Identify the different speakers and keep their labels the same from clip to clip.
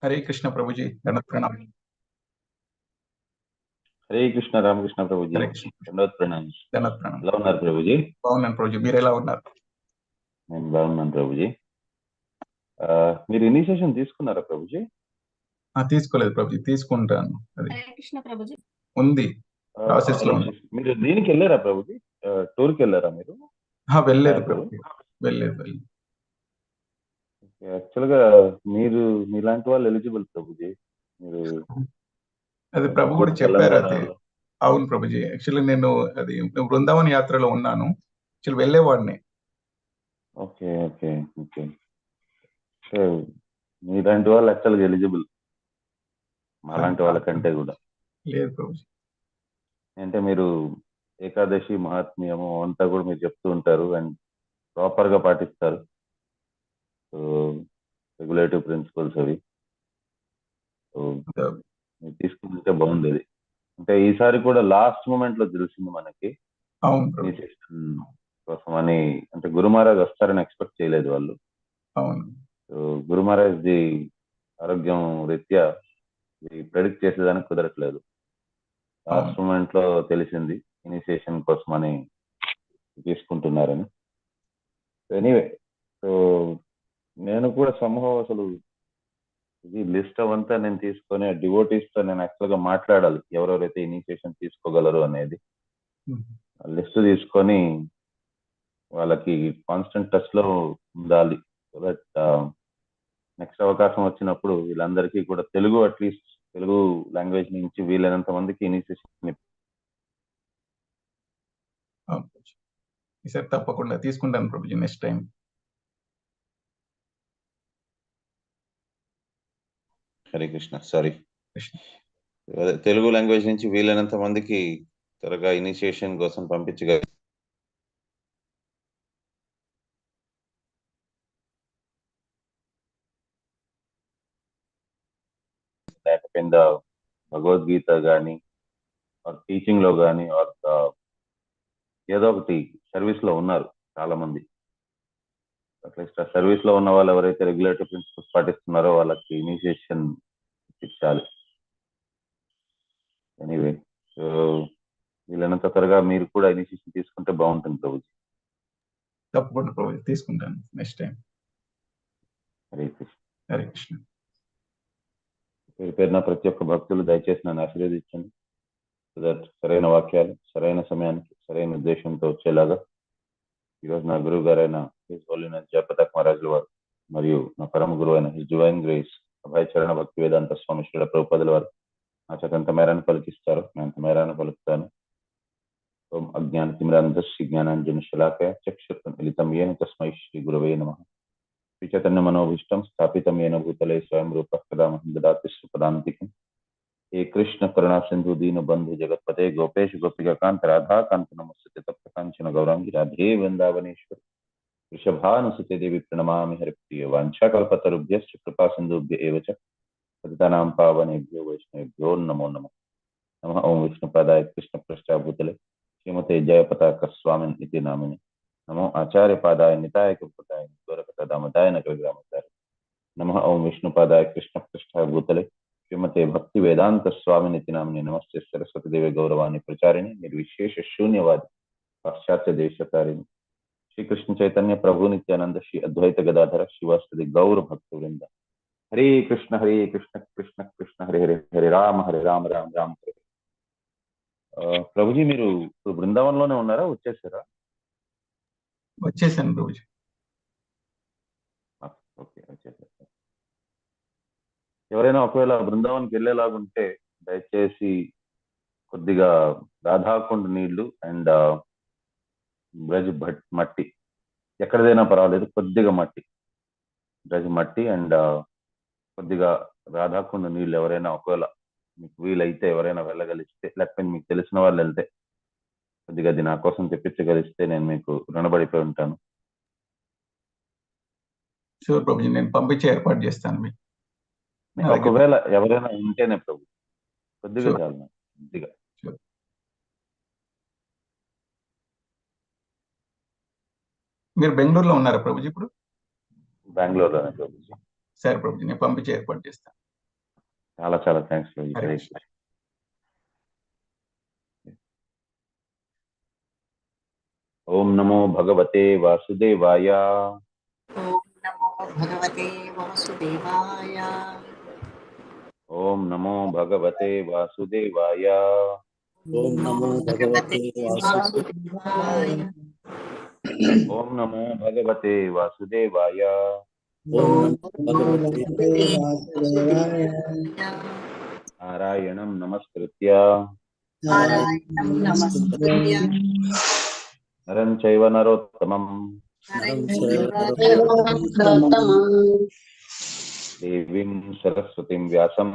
Speaker 1: हरे कृष्ण प्रभु जी, दंडवत प्रणाम।
Speaker 2: హరే కృష్ణ రామకృష్ణ ప్రభుజీ,
Speaker 1: हरे कृष्ण,
Speaker 2: దండవత్ ప్రణామం.
Speaker 1: दंडवत प्रणाम।
Speaker 2: ఎలా ఉన్నారు ప్రభుజీ?
Speaker 1: బాగున్నాను ప్రభుజీ, మీరు ఎలా ఉన్నారు?
Speaker 2: నేను బాగున్నాను ప్రభుజీ. మీరు ఇనిషియేషన్ తీసుకున్నారా ప్రభుజీ?
Speaker 1: తీసుకోలేదు ప్రభుజీ, తీసుకుంటాను. అది
Speaker 3: హరే కృష్ణ ప్రభుజీ.
Speaker 1: ఉంది, ప్రాసెస్ లో ఉంది.
Speaker 2: మీరు దీనికి వెళ్ళారా ప్రభుజీ? టూర్కి వెళ్ళారా మీరు?
Speaker 1: వెళ్ళలేదు ప్రభుజీ, వెళ్ళలేదు.
Speaker 2: యాక్చువల్ గా మీరు మీలాంటి వాళ్ళు ఎలిజిబుల్ ప్రభుజీ. మీరు
Speaker 1: అది ప్రభు కూడా చెప్పారు. అది
Speaker 2: తెలంగాణలో.
Speaker 1: అవును ప్రభుజీ, యాక్చువల్లీ నేను అది బృందావన్ యాత్రలో ఉన్నాను, యాక్చువల్లీ వెళ్ళేవాడిని.
Speaker 2: Okay okay okay. సో మీలాంటి వాళ్ళు యాక్చువల్గా ఎలిజిబుల్, మాలాంటి వాళ్ళకంటే కూడా.
Speaker 1: లేదు ప్రభుజీ.
Speaker 2: అంటే మీరు ఏకాదశి మహాత్మ్యము అంతా కూడా మీరు చెప్తూ ఉంటారు అండ్ ప్రాపర్ గా పాటిస్తారు. సో రెగ్యులేటివ్ ప్రిన్సిపల్స్ అవి సో మీరు తీసుకుంటే బాగుండేది. అంటే ఈసారి కూడా లాస్ట్ మూమెంట్ లో తెలిసింది మనకి
Speaker 1: అవును ప్రభుజీ,
Speaker 2: ఇనిషియేషన్ కోసం అని. అంటే గురు మహారాజ్ వస్తారని ఎక్స్పెక్ట్ చేయలేదు వాళ్ళు.
Speaker 1: అవును.
Speaker 2: సో గురు మహారాజ్ ది ఆరోగ్యం రీత్యా ప్రెడిక్ట్ చేసేదానికి కుదరట్లేదు. లాస్ట్ మూమెంట్ లో తెలిసింది ఇనిషియేషన్ కోసం అని తీసుకుంటున్నారని. ఎనీవే, సో నేను కూడా సంభవం అసలు ఇది లిస్ట్ అవంతా నేను తీసుకొని డివోటీస్ తో నేను యాక్చువల్ గా మాట్లాడాలి, ఎవరెవరైతే ఇనిషియేషన్ తీసుకోగలరు అనేది. లిస్ట్ తీసుకొని వాళ్ళకి కాన్స్టెంట్ టచ్ లో ఉండాలి. సో దట్ నెక్స్ట్ అవకాశం వచ్చినప్పుడు వీళ్ళందరికీ కూడా తెలుగు, అట్లీస్ట్ తెలుగు లాంగ్వేజ్ నుంచి వీలైనంత మందికి ఇనిషియేషన్.
Speaker 1: ఈసారి తప్పకుండా తీసుకుంటాను Prabhuji, next time.
Speaker 2: Hare Krishna. Sorry, Telugu language నుంచి వీలైనంత మందికి త్వరగా ఇనిషియేషన్ కోసం పంపించగల. లేకపోయిందా భగవద్గీత కానీ టీచింగ్ లో కానీ ఏదో ఒకటి సర్వీస్ లో ఉన్నారు చాలా మంది. అట్లీస్ట్ ఆ సర్వీస్ లో ఉన్న వాళ్ళు ఎవరైతే రెగ్యులేటరీ ప్రిన్సిపల్స్ పాటిస్తున్నారో వాళ్ళకి ఇనిషియేషన్ ఇచ్చాలి. ఎనీవే, సో వీళ్ళనంత త్వరగా మీరు కూడా ఇనిషియేషన్ తీసుకుంటే బాగుంటుంది ప్రభుజీ.
Speaker 1: తప్పకుండా ప్రభుజీ, తీసుకుంటాను నెక్స్ట్ టైం.
Speaker 2: హరే కృష్ణ.
Speaker 1: హరే కృష్ణ.
Speaker 2: పేరు పేరున ప్రతి ఒక్క భక్తులు దయచేసి నన్ను ఆశీర్వదించండి. సో దట్ సరైన వాక్యాలు సరైన సమయానికి సరైన ఉద్దేశంతో వచ్చేలాగా ఈరోజు నా గురువు గారైన హిజ్ హోలీనెస్ జయప్రతాప్ మహారాజుల వారు మరియు నా పరమ గురువు అయిన హిజ్ డివైన్ గ్రేస్ అభయ చరణ భక్తి వేదాంత స్వామి శ్రీల ప్రభుపదుల వారు నా చేత మేరాన్ని పలికిస్తారు, నేను అంత మేరాన్ని పలుకుతాను. ఓం అజ్ఞాన తిమిరాంధస్య జ్ఞానాంజన శలాకయ చక్షుర్మిలితం యేన తస్మై శ్రీ గురవే నమః. శ్రీచైతన్య మనోభీష్టం స్థాపితం येन భూతలే స్వయం రూపః కదా మహ్యం దదాతి సుపదాంతికం. हे कृष्ण करुणा सिंधु दीन बंधु जगतपते गोपेश गोपिकांत राधा कांत नमस्ते तप्त कांचन गौरांगी राधे वृंदावनेश्वर वृषभानुसुते देवी प्रणमामि हरिप्रिय. वाञ्छाकल्पतरुभ्यश्च कृपा सिन्धुभ्य एव च पतितानां पावनेभ्यो वैष्णवेभ्यो नमो नमः. नमः ओं विष्णुपादाय कृष्णपृष्ठाभूतले श्रीमते जयपताक स्वामिन् इति नामिने. नमो आचार्यपादाय निताय कृपताय गोरखदामोदाय नगरग्रामोदाय. नमः ओं विष्णुपादाय कृष्णपृष्ठाभूतले श्रीमते भक्ति वेदांत स्वामी निति नामिने. नमस्ते सरस्वती देवे गौरवाणी प्रचारिणी निर्विशेष शून्यवादी पाश्चात्य देशकारिणी. श्री कृष्ण चैतन्य प्रभु नित्यानंद श्री अद्वैत गदाधर शिवास्तुति गौर भक्त वृंद. हरे कृष्ण कृष्ण कृष्ण हरे हरे, हरे राम राम राम हरे. ప్రభుజీ మీరు ఇప్పుడు బృందావనంలోనే ఉన్నారా, వచ్చేసారా?
Speaker 1: వచ్చేసాను ప్రభుజీ.
Speaker 2: ఓకే, వచ్చేసారు. ఎవరైనా ఒకవేళ బృందావన్కి వెళ్ళేలాగుంటే దయచేసి కొద్దిగా రాధాకుండ నీళ్లు అండ్ బ్రజ్ మట్టి, ఎక్కడదైనా పర్వాలేదు, కొద్దిగా మట్టి, బ్రజ్ మట్టి అండ్ కొద్దిగా రాధాకుండ నీళ్లు ఎవరైనా ఒకవేళ మీకు వీలైతే ఎవరైనా వెళ్ళగలిస్తే, లేకపోతే మీకు తెలిసిన వాళ్ళు వెళ్తే కొద్దిగా అది నా కోసం తెప్పించగలిస్తే నేను మీకు రుణపడిపోయి ఉంటాను.
Speaker 1: షూర్ ప్రభుజీ, నేను పంపించే ఏర్పాటు చేస్తాను మీకు.
Speaker 2: ఒకవేళ ఎవరైనా ఉంటేనే ప్రభు, కొద్దిగా చాలు, కొద్దిగా.
Speaker 1: మీరు బెంగళూరులో ఉన్నారా ప్రభుజీ ఇప్పుడు?
Speaker 2: బెంగళూరులోనే ప్రభుజీ.
Speaker 1: సరే ప్రభుజీ, నేను పంపించే ఏర్పాటు చేస్తాను.
Speaker 2: చాలా చాలా థ్యాంక్స్. ఓం నమో భగవతే వాసుదేవాయ.
Speaker 3: ఓం నమో భగవతే వాసుదేవాయ.
Speaker 2: ఓం నమో భగవతే వాసుదేవాయ.
Speaker 4: ఓం నమో భగవతే వాసుదేవాయ.
Speaker 2: ఓం నమో భగవతే వాసుదేవాయ.
Speaker 4: ఓం నమో భగవతే వాసుదేవాయ.
Speaker 2: నారాయణం నమస్కృత్య
Speaker 3: నారాయణం నమస్కృత్య
Speaker 2: నరం చైవ నరోత్తమం
Speaker 4: నరం చైవ నరోత్తమం
Speaker 2: దేవీం సరస్వతిం వ్యాసం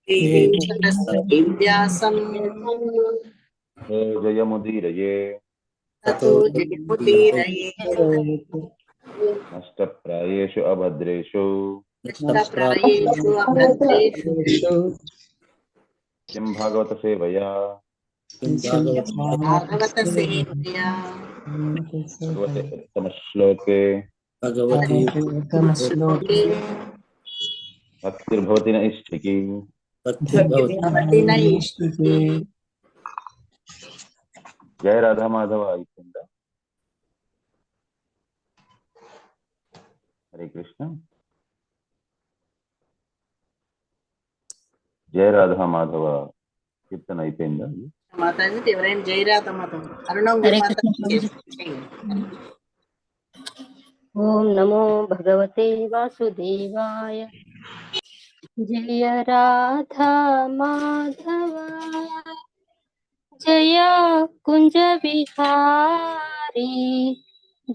Speaker 3: దేవీం సరస్వతీం వ్యాసం
Speaker 2: తతో జయముదీరయే
Speaker 3: తతో జయముదీరయే
Speaker 2: నష్టప్రాయేషు అభద్రేషు
Speaker 3: నష్టప్రాయేషు అభద్రేషు
Speaker 2: కిం భాగవత సేవయా
Speaker 3: భాగవత సేవయా
Speaker 2: భగవతే ఉత్తమ శ్లోకే
Speaker 4: భగవతి
Speaker 3: శ్లోకే
Speaker 2: భక్తిర్భవతి నైష్ఠికీ
Speaker 3: భవతి నైష్ఠికీ.
Speaker 2: జయ రాధా మాధవ అయిపోయిందా? హరే కృష్ణ. జయ రాధా మాధవ కీర్తన అయిపోయిందా?
Speaker 3: మాతాజీ ఎవరైనా జయరాధ మాతం అరుణం
Speaker 5: ఓం నమో భగవతే వాసుదేవాయ. జయ రాధా మాధవ జయ కుంజ విహారీ.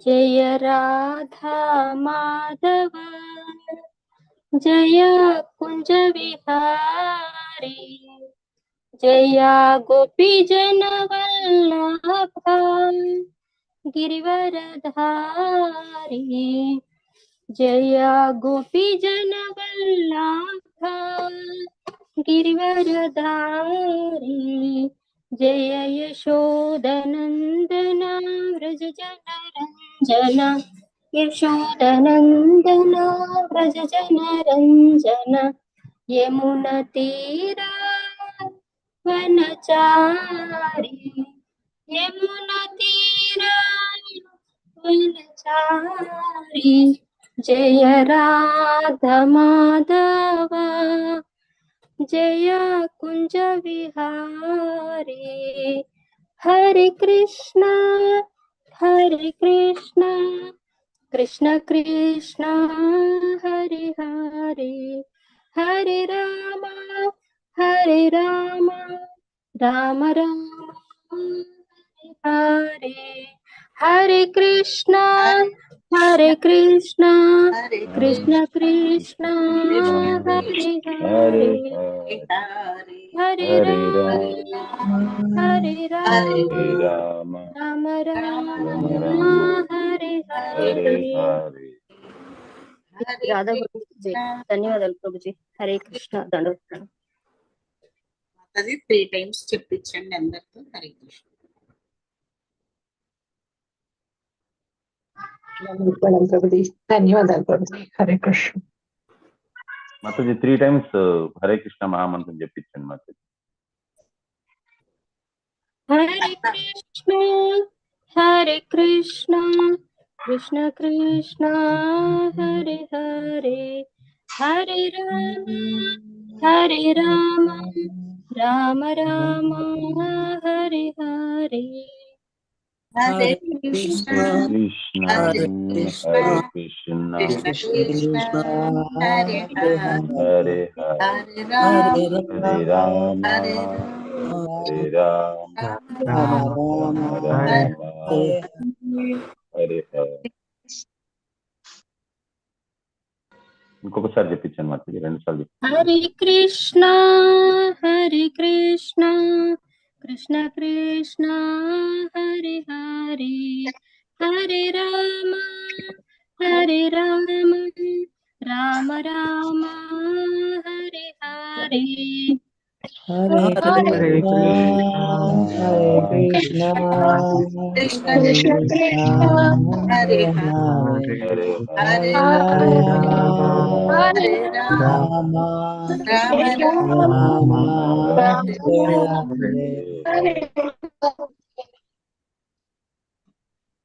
Speaker 5: జయ రాధా మాధవ జయ కుంజ విహారీ. జయ గోపీ జన వల్లభ గిరివరధారి. జయ గోపీ జన వల్లభ గిరివరధారి. జయ యశోదనందన వ్రజ జన రంజన. యశోదనందన వ్రజ జన రంజన. యమున తీరా వనచారి. యమున తీరా వనచారి. జయ రాధా మాధవ జయ కుంజ విహారీ. హరే కృష్ణ కృష్ణ కృష్ణ హరి హరి. హరే రామ రామ రామ హరి హరి. హరే కృష్ణ కృష్ణ కృష్ణ హరి హరి. హరే రామ రామ రామ హరి హరి. రాధా ప్రభుజీ ధన్యవాదాలు ప్రభుజీ. హరే కృష్ణ. దండవత్సరం
Speaker 3: మాతాజీ 3 times చెప్పించండి అందరితో. హరే కృష్ణ.
Speaker 6: ధన్యవాదాలు ప్రభుజీ. హరే కృష్ణ.
Speaker 2: మాతాజీ 3 times హరే కృష్ణ మహామంత్రం చెప్పించండి మాతాజీ.
Speaker 5: హరే కృష్ణ కృష్ణ కృష్ణ హరే హరే. హరే రామ రామ రామ హరే హరే.
Speaker 3: హరే కృష్ణ
Speaker 2: కృష్ణ
Speaker 3: హరే
Speaker 2: హరే కృష్ణ
Speaker 3: కృష్ణ హరే
Speaker 2: హరే
Speaker 3: హరే
Speaker 2: హరే
Speaker 3: హరే రామ
Speaker 2: రామ
Speaker 3: హరే
Speaker 2: హరే రామ రామ రామ హరే హరే. ఇంకొకసారి చెప్పించండి మాతాజీ. 2 సార్లు.
Speaker 5: Hare Krishna Krishna Krishna Hare Hare. Hare Rama Rama Rama Hare Hare.
Speaker 6: Hare Krishna
Speaker 4: Hare Krishna,
Speaker 3: Krishna
Speaker 4: Hare
Speaker 3: Krishna
Speaker 4: Krishna,
Speaker 3: Hare
Speaker 4: Hare
Speaker 3: Hare
Speaker 4: Hare,
Speaker 3: Hare
Speaker 4: Hare
Speaker 3: Rama
Speaker 4: Rama,
Speaker 3: Hare Rama
Speaker 4: Rama
Speaker 3: Rama
Speaker 4: Rama, Hare
Speaker 2: Hare
Speaker 4: Hare.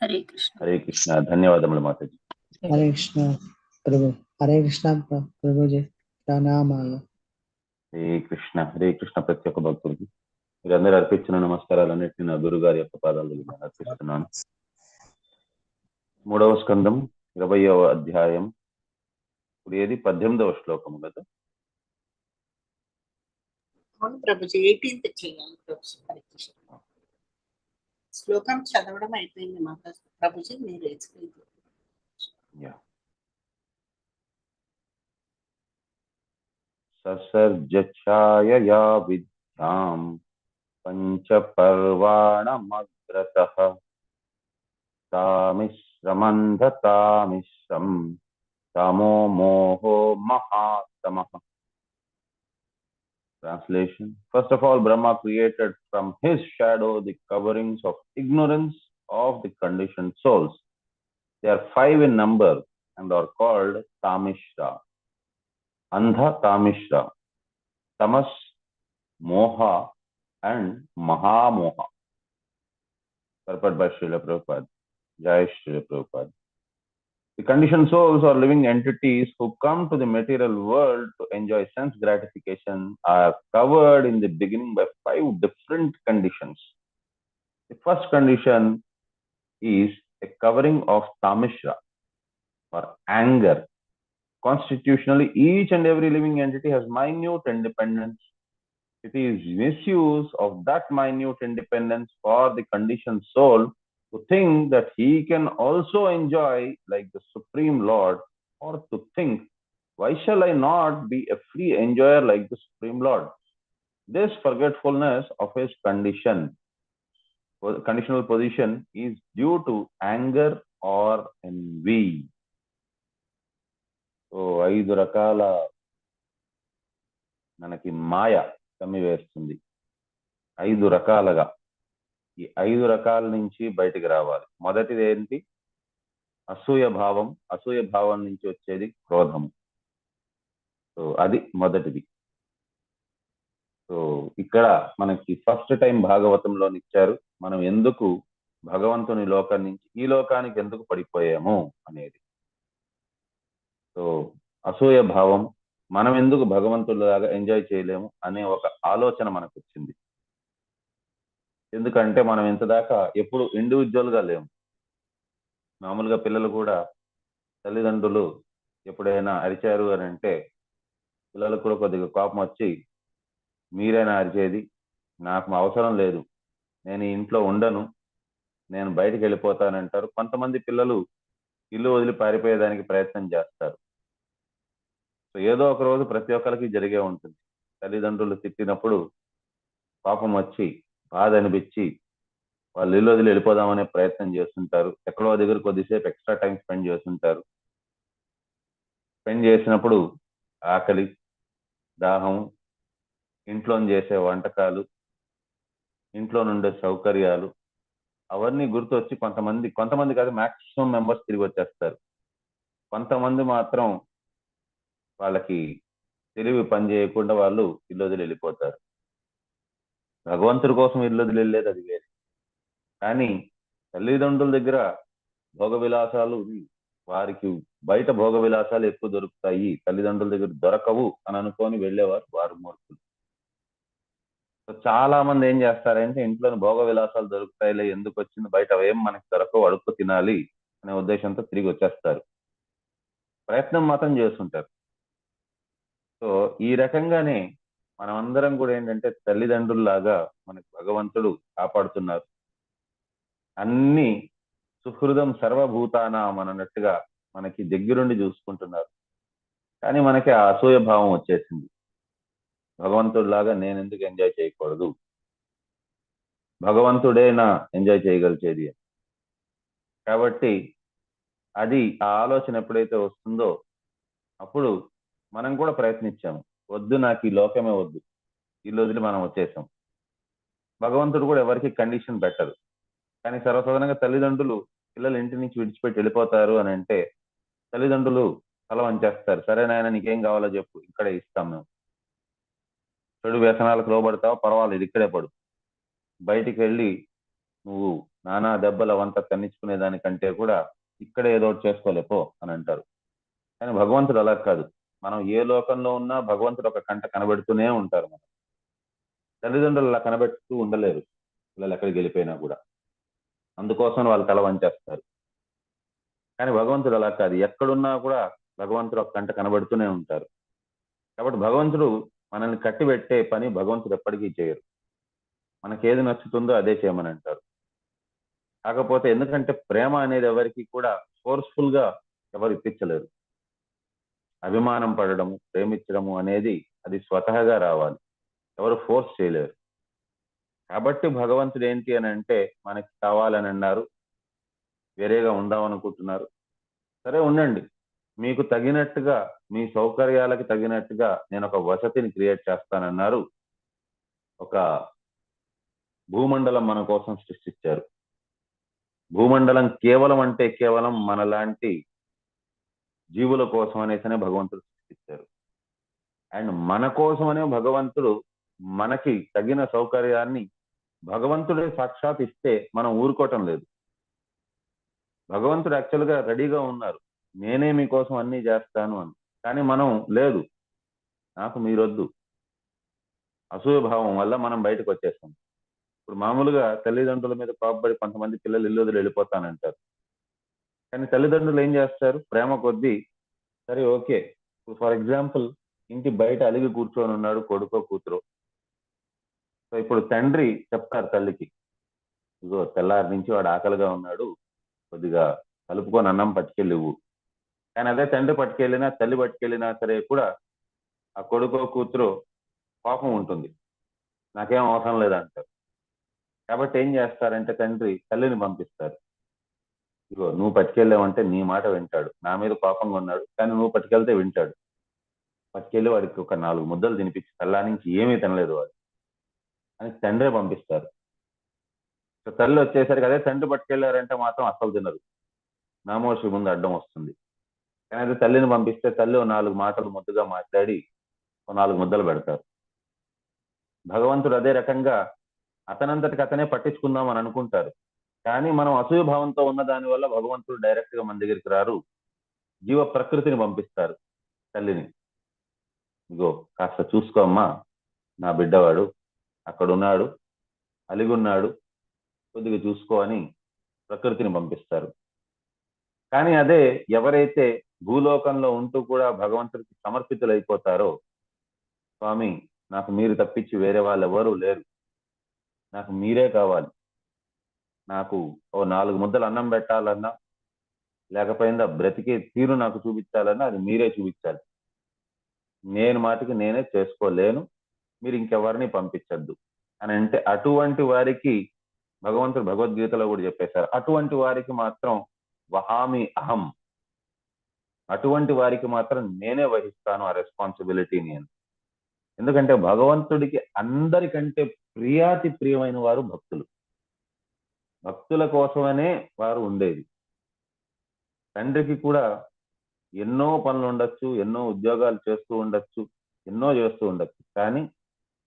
Speaker 5: Hare Krishna.
Speaker 2: Hare Krishna. ధన్యవాదములు మాతాజీ.
Speaker 4: హరే కృష్ణ ప్రభు. హరే కృష్ణ ప్రభుజీ, ప్రణామాలు.
Speaker 2: హరే కృష్ణ ప్రతి ఒక్క భక్తుడికి మీరందరూ అర్పించిన నమస్కారాలన్నింటినీ నా గురువు గారి యొక్క పాదాల దగ్గర నేను అర్పిస్తున్నాను. 3వ స్కందం 20వ అధ్యాయం. ఇప్పుడు ఏది 18వ శ్లోకము కదా.
Speaker 3: అవును ప్రభుజీ 18th చేయాలి ప్రభుజీ. హరే కృష్ణ. శ్లోకం చదవడం అయిపోయింది మాకు ప్రభుజీ, మీరు ఎక్స్ప్లెయిన్
Speaker 2: యా. ససర్జఛాయయా విద్యాం పంచపర్వాణమగ్రతః తామిశ్రమంధతామిశ్రం తమో మోహో మహాతమః. Translation. First of all, Brahma created from his shadow the coverings of ignorance of the conditioned souls. They are 5 in number and are called Tamishra. Andha Tamishra, Tamas, Moha and Mahamoha. Purport by Srila Prabhupada. Jai Srila Prabhupada. The conditioned souls or living entities who come to the material world to enjoy sense gratification are covered in the beginning by 5 different conditions. The first condition is a covering of tamishra or anger. Constitutionally, each and every living entity has minute independence. It is misuse of that minute independence for the conditioned soul to think that he can also enjoy like the Supreme Lord, or to think, why shall I not be a free enjoyer like the Supreme Lord? This forgetfulness of his conditional position is due to anger or envy. So, 5 రకాల మనకి మాయ కమ్మివేస్తుంది. 5 రకాలుగా ఈ 5 రకాల నుంచి బయటికి రావాలి. మొదటిది ఏంటి? అసూయ భావం. అసూయ భావం నుంచి వచ్చేది క్రోధము. సో అది మొదటిది. సో ఇక్కడ మనకి ఫస్ట్ టైం భాగవతంలో ఇచ్చారు మనం ఎందుకు భగవంతుని లోకం నుంచి ఈ లోకానికి ఎందుకు పడిపోయాము అనేది. సో అసూయ భావం, మనం ఎందుకు భగవంతులాగా ఎంజాయ్ చేయలేము అనే ఒక ఆలోచన మనకు వచ్చింది. ఎందుకంటే మనం ఇంతదాకా ఎప్పుడు ఇండివిజువల్ గా లేము. మామూలుగా పిల్లలు కూడా తల్లిదండ్రులు ఎప్పుడైనా అరిచారు అని అంటే పిల్లలకు కూడా కొద్దిగా కోపం వచ్చి, మీరైనా అరిచేది, నాకు అవసరం లేదు, నేను ఇంట్లో ఉండను, నేను బయటికి వెళ్ళిపోతానంటారు. కొంతమంది పిల్లలు ఇల్లు వదిలి పారిపోయేదానికి ప్రయత్నం చేస్తారు. సో ఏదో ఒక రోజు ప్రతి ఒక్కరికి జరిగే ఉంటుంది. తల్లిదండ్రులు తిట్టినప్పుడు కోపం వచ్చి బాధ అనిపించి వాళ్ళు ఇల్లు వదిలి వెళ్ళిపోదామనే ప్రయత్నం చేస్తుంటారు. ఎక్కడో దగ్గర కొద్దిసేపు ఎక్స్ట్రా టైం స్పెండ్ చేస్తుంటారు. స్పెండ్ చేసినప్పుడు ఆకలి, దాహం, ఇంట్లో చేసే వంటకాలు, ఇంట్లో నుండే సౌకర్యాలు అవన్నీ గుర్తొచ్చి కొంతమంది కాదు మాక్సిమం మెంబర్స్ తిరిగి వచ్చేస్తారు. కొంతమంది మాత్రం వాళ్ళకి తెలివి పని చేయకుండా వాళ్ళు ఇల్లు వదిలి వెళ్ళిపోతారు. భగవంతుడి కోసం ఇల్లు వదిలి వెళ్ళేది అది వేరే. కానీ తల్లిదండ్రుల దగ్గర భోగ విలాసాలు, వారికి బయట భోగ విలాసాలు ఎక్కువ దొరుకుతాయి, తల్లిదండ్రుల దగ్గర దొరకవు అని అనుకొని వెళ్ళేవారు వారు మూర్ఖులు. చాలా మంది ఏం చేస్తారంటే ఇంట్లోని భోగ విలాసాలు దొరుకుతాయిలే, ఎందుకు వచ్చింది, బయట ఏం మనకి దొరకవు, అడుక్కు తినాలి అనే ఉద్దేశంతో తిరిగి వచ్చేస్తారు. ప్రయత్నం మాత్రం చేస్తుంటారు. సో ఈ రకంగానే మనం అందరం కూడా ఏంటంటే తల్లిదండ్రుల్లాగా మనకు భగవంతుడు కాపాడుతున్నారు. అన్ని సుహృదం సర్వభూతానాం అన్నట్టుగా మనకి దగ్గరుండి చూసుకుంటున్నారు. కానీ మనకి ఆ అసూయ భావం వచ్చేసింది. భగవంతుడిలాగా నేను ఎందుకు ఎంజాయ్ చేయకూడదు, భగవంతుడే నా ఎంజాయ్ చేయగలిచేది. కాబట్టి అది ఆ ఆలోచన ఎప్పుడైతే వస్తుందో అప్పుడు మనం కూడా ప్రయత్నించాము, వద్దు నాకు ఈ లోకమే వద్దు, ఇల్లు వదిలి మనం వచ్చేసాం. భగవంతుడు కూడా ఎవరికి కండిషన్ పెట్టరు. కానీ సర్వసాధారణంగా తల్లిదండ్రులు పిల్లలు ఇంటి నుంచి విడిచిపెట్టి వెళ్ళిపోతారు అని అంటే తల్లిదండ్రులు తల వంచేస్తారు. సరే నాయన నీకేం కావాలో చెప్పు, ఇక్కడే ఇస్తాం మేము. చెడు వ్యసనాలకు లోబడతావా, పర్వాలేదు ఇక్కడే పడు. బయటికి వెళ్ళి నువ్వు నానా దెబ్బలు అవంతా తన్నించుకునే దానికంటే కూడా ఇక్కడే ఏదో ఒకటి చేసుకోలేపో అని అంటారు. కానీ భగవంతుడు అలా కాదు. మనం ఏ లోకంలో ఉన్నా భగవంతుడు ఒక కంట కనబెడుతూనే ఉంటారు. మనం తల్లిదండ్రులు అలా కనబెడుతూ ఉండలేరు పిల్లలు ఎక్కడికి వెళ్ళిపోయినా కూడా. అందుకోసం వాళ్ళు తల వంచేస్తారు. కానీ భగవంతుడు అలా కాదు. ఎక్కడున్నా కూడా భగవంతుడు ఒక కంట కనబడుతూనే ఉంటారు. కాబట్టి భగవంతుడు మనల్ని కట్టిబెట్టే పని భగవంతుడు ఎప్పటికీ చేయరు. మనకేది నచ్చుతుందో అదే చేయమని అంటారు. కాకపోతే ఎందుకంటే ప్రేమ అనేది ఎవరికి కూడా ఫోర్స్ఫుల్ గా ఎవరు ఇప్పించలేరు. అభిమానం పడడము, ప్రేమించడము అనేది అది స్వతహాగా రావాలి, ఎవరు ఫోర్స్ చేయలేరు. కాబట్టి భగవంతుడు ఏంటి అని అంటే మనకి కావాలని అన్నారు, వేరేగా ఉందాం అనుకుంటున్నారు, సరే ఉండండి, మీకు తగినట్టుగా మీ సౌకర్యాలకి తగినట్టుగా నేను ఒక వసతిని క్రియేట్ చేస్తానన్నారు. ఒక భూమండలం మన కోసం సృష్టించారు. భూమండలం కేవలం అంటే కేవలం మనలాంటి జీవుల కోసం అనేసనే భగవంతుడు సృష్టించారు. అండ్ మన కోసమనే భగవంతుడు మనకి తగిన సౌకర్యాన్ని భగవంతుడే సాక్షాత్ ఇస్తే మనం ఊరుకోవటం లేదు. భగవంతుడు యాక్చువల్గా రెడీగా ఉన్నారు, నేనే మీకోసం అన్ని చేస్తాను అని. కానీ మనం లేదు, నాకు మీరొద్దు, అసూయ భావం వల్ల మనం బయటకు వచ్చేస్తాం. ఇప్పుడు మామూలుగా తల్లిదండ్రుల మీద కోపపడి కొంతమంది పిల్లలు ఇల్లు వదిలి వెళ్ళిపోతానంటారు. కానీ తల్లిదండ్రులు ఏం చేస్తారు, ప్రేమ కొద్దీ సరే ఓకే. ఇప్పుడు ఫర్ ఎగ్జాంపుల్ ఇంటి బయట అలిగి కూర్చొని ఉన్నాడు కొడుకో కూతురు. సో ఇప్పుడు తండ్రి చెప్తారు తల్లికి, ఇగో తెల్లారి నుంచి వాడు ఆకలిగా ఉన్నాడు, కొద్దిగా కలుపుకొని అన్నం పట్టుకెళ్ళివు. కానీ అదే తండ్రి పట్టుకెళ్ళినా తల్లి పట్టుకెళ్ళినా సరే కూడా ఆ కొడుకో కూతురు కోపం ఉంటుంది, నాకేం అవసరం లేదంటారు. కాబట్టి ఏం చేస్తారంటే తండ్రి తల్లిని పంపిస్తారు. ఇగో నువ్వు పట్టుకెళ్ళావంటే నీ మాట వింటాడు, నా మీద కోపంగా ఉన్నాడు, కానీ నువ్వు పట్టుకెళ్తే వింటాడు. పట్టుకెళ్ళి వాడికి ఒక 4 ముద్దలు తినిపించి తల్లా నుంచి ఏమీ తినలేదు వాడు అని తండ్రే పంపిస్తారు. సో తల్లి వచ్చేసరికి అదే తండ్రి పట్టుకెళ్ళారంటే మాత్రం అస్సలు తినరు, నామోషి ముందు అడ్డం వస్తుంది. కానీ అదే తల్లిని పంపిస్తే తల్లి 4 మాటలు ముద్దుగా మాట్లాడి 4 ముద్దలు పెడతారు. భగవంతుడు అదే రకంగా అతనంతటికి అతనే పట్టించుకుందాం అని అనుకుంటారు. కానీ మనం అసూయ భావంతో ఉన్న దాని వల్ల భగవంతుడు డైరెక్ట్ గా మన దగ్గరికి రారు, జీవ ప్రకృతిని పంపిస్తారు తల్లిని. ఇగో కాస్త చూసుకోమ్మా, నా బిడ్డవాడు అక్కడున్నాడు, అలిగున్నాడు, కొద్దిగా చూసుకో అని ప్రకృతిని పంపిస్తారు. కానీ అదే ఎవరైతే భూలోకంలో ఉంటూ కూడా భగవంతుడికి సమర్పితులైపోతారో, స్వామి నాకు మీరు తప్పించి వేరే వాళ్ళు ఎవరూ లేరు, నాకు మీరే కావాలి, నాకు ఓ 4 ముద్దలు అన్నం పెట్టాలన్నా లేకపోయిందా బ్రతికే తీరు నాకు చూపించాలన్నా అది మీరే చూపించాలి, నేను మాటికి నేనే చేసుకోలేను, మీరు ఇంకెవరిని పంపించద్దు అని అంటే అటువంటి వారికి భగవంతుడు భగవద్గీతలో కూడా చెప్పేశారు, అటువంటి వారికి మాత్రం వహామి అహం, అటువంటి వారికి మాత్రం నేనే వహిస్తాను ఆ రెస్పాన్సిబిలిటీని అని. ఎందుకంటే భగవంతుడికి అందరికంటే ప్రియాతి ప్రియమైన వారు భక్తులు. భక్తుల కోసమనే వారు ఉండేది. తండ్రికి కూడా ఎన్నో పనులు ఉండొచ్చు, ఎన్నో ఉద్యోగాలు చేస్తూ ఉండొచ్చు, ఎన్నో చేస్తూ ఉండొచ్చు, కానీ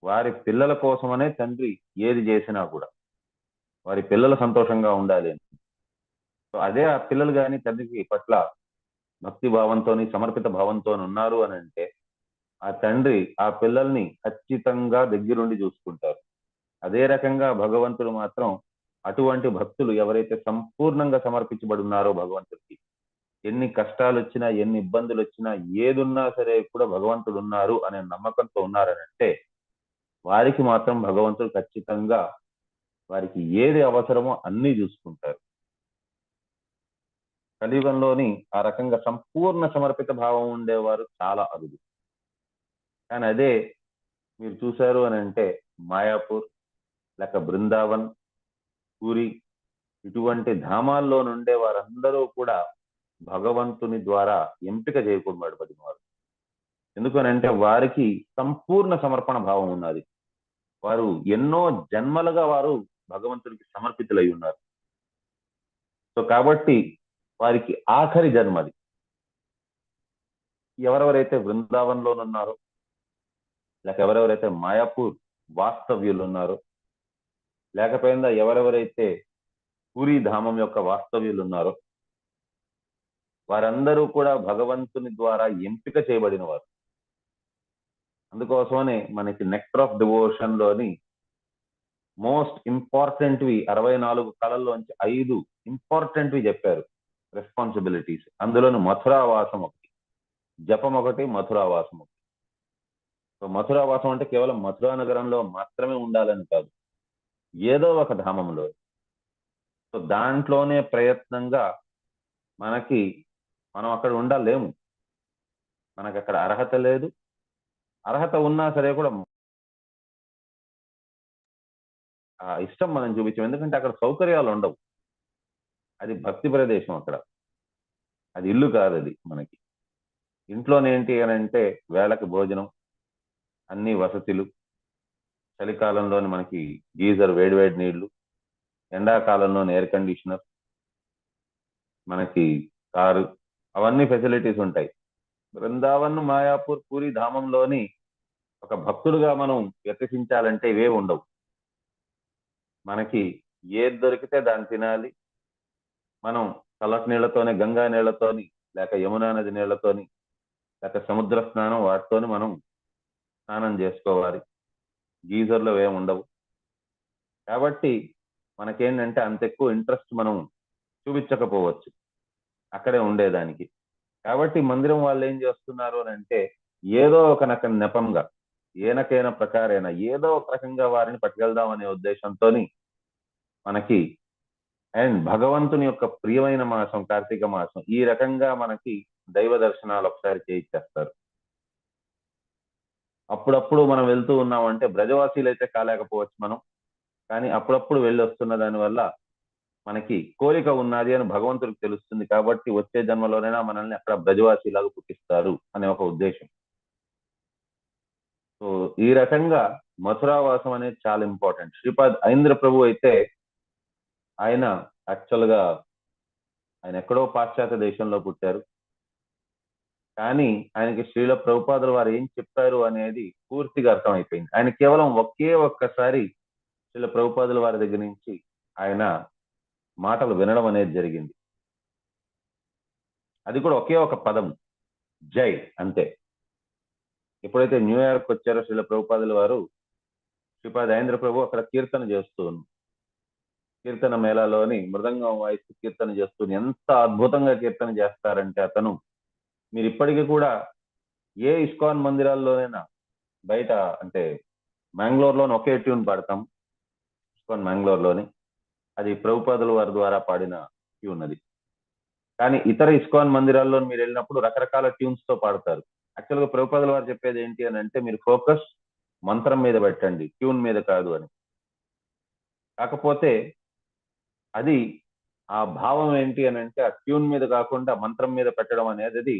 Speaker 2: వారి పిల్లల కోసమనే తండ్రి ఏది చేసినా కూడా వారి పిల్లలు సంతోషంగా ఉండాలి అని. సో అదే ఆ పిల్లలు కానీ తండ్రికి పట్ల భక్తి భావంతో సమర్పిత భావంతో ఉన్నారు అని అంటే ఆ తండ్రి ఆ పిల్లల్ని ఖచ్చితంగా దగ్గరుండి చూసుకుంటారు. అదే రకంగా భగవంతుడు మాత్రం అటువంటి భక్తులు ఎవరైతే సంపూర్ణంగా సమర్పించబడి ఉన్నారో భగవంతుడికి, ఎన్ని కష్టాలు వచ్చినా ఎన్ని ఇబ్బందులు వచ్చినా ఏదున్నా సరే కూడా భగవంతుడు ఉన్నారు అనే నమ్మకంతో ఉన్నారని అంటే వారికి మాత్రం భగవంతుడు ఖచ్చితంగా వారికి ఏది అవసరమో అన్నీ చూసుకుంటారు. కలియుగంలోని ఆ రకంగా సంపూర్ణ సమర్పిత భావం ఉండేవారు చాలా అరుదు. కానీ అదే మీరు చూశారు అని అంటే మాయాపూర్ లేక బృందావన్, పూరి ఇటువంటి ధామాల్లో నుండే వారందరూ కూడా భగవంతుని ద్వారా ఎంపిక చేయబడిన వారు. ఎందుకనంటే వారికి సంపూర్ణ సమర్పణ భావం ఉన్నది. వారు ఎన్నో జన్మలుగా వారు భగవంతుడికి సమర్పితులై ఉన్నారు. సో కాబట్టి వారికి ఆఖరి జన్మది. ఎవరెవరైతే బృందావనంలోనున్నారో, లేక ఎవరెవరైతే మాయాపూర్ వాస్తవ్యులు ఉన్నారో, లేకపోయిందా ఎవరెవరైతే పూరీ ధామం యొక్క వాస్తవ్యులు ఉన్నారో, వారందరూ కూడా భగవంతుని ద్వారా ఎంపిక చేయబడిన వారు. అందుకోసమనే మనకి నెక్టర్ ఆఫ్ డివోషన్ లోని మోస్ట్ ఇంపార్టెంట్వి 64 కళల్లోంచి 5 ఇంపార్టెంట్వి చెప్పారు రెస్పాన్సిబిలిటీస్. అందులోని మథురావాసం ఒకటి, జపం ఒకటి, మథురావాసం ఒకటి. సో మథురావాసం అంటే కేవలం మథురా నగరంలో మాత్రమే ఉండాలని కాదు, ఏదో ఒక ధామంలో. సో దాంట్లోనే ప్రయత్నంగా మనం అక్కడ ఉండలేము, మనకు అక్కడ అర్హత లేదు. అర్హత ఉన్నా సరే కూడా ఆ ఇష్టం మనం చూపించాం, ఎందుకంటే అక్కడ సౌకర్యాలు ఉండవు. అది భక్తి ప్రదేశం, అక్కడ అది ఇల్లు కాదు. అది మనకి ఇంట్లోనేంటి అని అంటే వేళకి భోజనం, అన్ని వసతులు, చలికాలంలోని మనకి గీజర్ వేడివేడి నీళ్లు, ఎండాకాలంలోని ఎయిర్ కండిషనర్, మనకి కారు, అవన్నీ ఫెసిలిటీస్ ఉంటాయి. బృందావన్, మాయాపూర్, పూరి ధామంలోని ఒక భక్తుడుగా మనం వ్యతిసించాలంటే ఇవే ఉండవు. మనకి ఏది దొరికితే దాన్ని తినాలి. మనం చల్లటి నీళ్లతోని, గంగా నీళ్లతోని, లేక యమునా నది నీళ్లతోని, లేక సముద్ర స్నానం వాటితోని మనం స్నానం చేసుకోవాలి. గీజర్లు ఏమి ఉండవు. కాబట్టి మనకేంటంటే అంత ఎక్కువ ఇంట్రెస్ట్ మనం చూపించకపోవచ్చు అక్కడే ఉండేదానికి. కాబట్టి మందిరం వాళ్ళు ఏం చేస్తున్నారు అని అంటే ఏదో ఒక నెపంగా, ఏనకైనా ప్రకారైన ఏదో ఒక రకంగా వారిని పట్టుకెళ్దాం అనే ఉద్దేశంతో మనకి అండ్ భగవంతుని యొక్క ప్రియమైన మాసం కార్తీక మాసం, ఈ రకంగా మనకి దైవ దర్శనాలు ఒకసారి చేయించేస్తారు. అప్పుడప్పుడు మనం వెళ్తూ ఉన్నామంటే బ్రజవాసీలు అయితే కాలేకపోవచ్చు మనం, కానీ అప్పుడప్పుడు వెళ్ళి వస్తున్న దానివల్ల మనకి కోరిక ఉన్నది అని భగవంతుడికి తెలుస్తుంది. కాబట్టి వచ్చే జన్మలోనైనా మనల్ని అక్కడ బ్రజవాసీలాగా పుట్టిస్తారు అనే ఒక ఉద్దేశం. సో ఈ రకంగా మథురావాసం అనేది చాలా ఇంపార్టెంట్. శ్రీపాద్ ఐంద్ర ప్రభు అయితే ఆయన యాక్చువల్ గా ఆయన ఎక్కడో పాశ్చాత్య దేశంలో పుట్టారు, కానీ ఆయనకి శ్రీల ప్రభుపాదుల వారు ఏం చెప్పారు అనేది పూర్తిగా అర్థమైపోయింది. ఆయన కేవలం ఒక్కసారి శ్రీల ప్రభుపాదుల వారి దగ్గర నుంచి ఆయన మాటలు వినడం అనేది జరిగింది. అది కూడా ఒకే ఒక పదం, జై, అంతే. ఎప్పుడైతే న్యూయార్క్ వచ్చారో శ్రీల ప్రభుపాదుల వారు, శ్రీపాద ఐంద్ర ప్రభు అక్కడ కీర్తన చేస్తూ కీర్తన మేళాలోని మృదంగం వాయిస్తూ కీర్తన చేస్తూ ఎంత అద్భుతంగా కీర్తన చేస్తారంటే అతను, మీరు ఇప్పటికీ కూడా ఏ ఇస్కాన్ మందిరాల్లోనైనా, బయట అంటే మ్యాంగ్లూర్లోని ఒకే ట్యూన్ పాడతాం, ఇస్కాన్ మ్యాంగ్లూర్లోని, అది ప్రభుపాదుల వారి ద్వారా పాడిన ట్యూన్ అది. కానీ ఇతర ఇస్కాన్ మందిరాల్లో మీరు వెళ్ళినప్పుడు రకరకాల ట్యూన్స్ తో పాడతారు. యాక్చువల్గా ప్రభుపాదుల వారు చెప్పేది ఏంటి అని అంటే మీరు ఫోకస్ మంత్రం మీద పెట్టండి, ట్యూన్ మీద కాదు అని. కాకపోతే అది ఆ భావం ఏంటి అని అంటే ఆ ట్యూన్ మీద కాకుండా మంత్రం మీద పెట్టడం అనేది అది